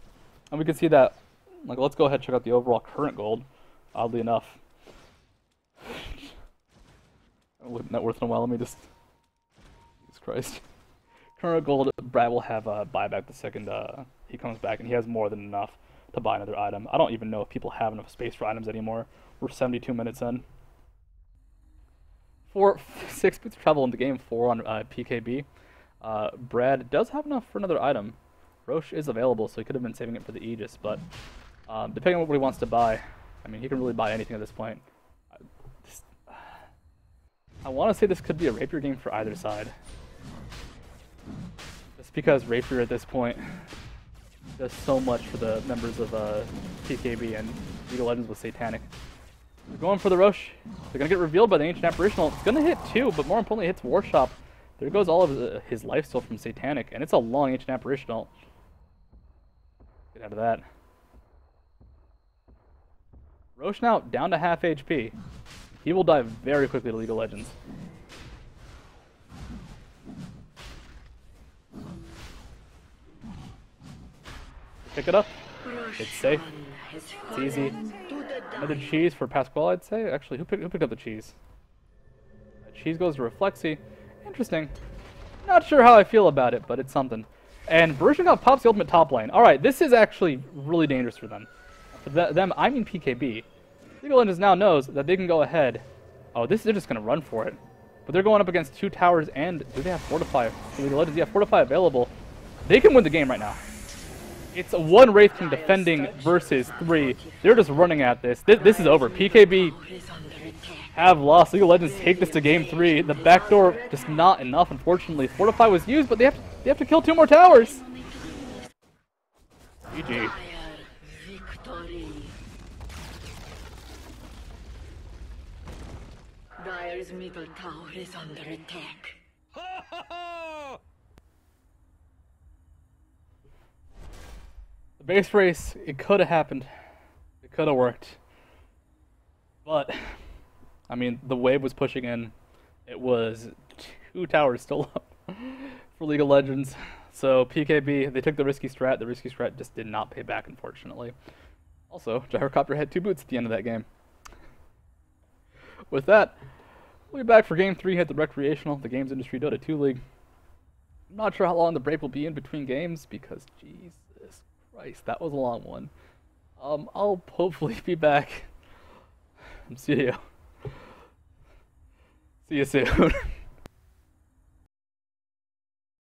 and we can see that. Like, let's go ahead and check out the overall current gold. Oddly enough, not worth it in a while. Let me just, Jesus Christ. Current gold. Brad will have buyback the second he comes back, and he has more than enough to buy another item. I don't even know if people have enough space for items anymore. We're 72 minutes in. 6 boots of travel in the game. 4 on PKB. Brad does have enough for another item. Roche is available, so he could have been saving it for the Aegis, but depending on what he wants to buy, I mean, he can really buy anything at this point. I want to say this could be a Rapier game for either side. Just because Rapier at this point does so much for the members of PKB and League of Legends with Satanic. They're going for the Roche. They're going to get revealed by the Ancient Apparitional. It's going to hit 2, but more importantly, it hits Warshop. There goes all of his lifesteal from Satanic, and it's a long Ancient Apparitional. Get out of that. Roche now down to half HP. He will die very quickly to League of Legends. Pick it up. It's safe. It's easy. Another cheese for Pasquale, I'd say. Actually, who picked up the cheese? Cheese goes to Reflexi. Interesting. Not sure how I feel about it, but it's something. And Baryshnikov pops the ultimate top lane. Alright, this is actually really dangerous for them. For them, I mean PKB. League of Legends now knows that they can go ahead. Oh, they're just going to run for it. But they're going up against 2 towers, and do they have Fortify? League of Legends, yeah, Fortify available. They can win the game right now. It's 1 Wraith King defending versus 3. They're just running at this. This is over. PKB have lost. League of Legends take this to game 3. The backdoor just not enough, unfortunately. Fortify was used, but they have to kill 2 more towers. GG. Dire's middle tower is under attack. The base race, it could have happened. It could have worked. But I mean, the wave was pushing in. It was 2 towers still up for League of Legends. So PKB, they took the risky strat. The risky strat just did not pay back, unfortunately. Also, Gyrocopter had 2 boots at the end of that game. With that, we'll be back for Game 3 at the Recreational, the Games Industry Dota 2 League. I'm not sure how long the break will be in between games, because Jesus Christ, that was a long one. I'll hopefully be back. See you. See you soon.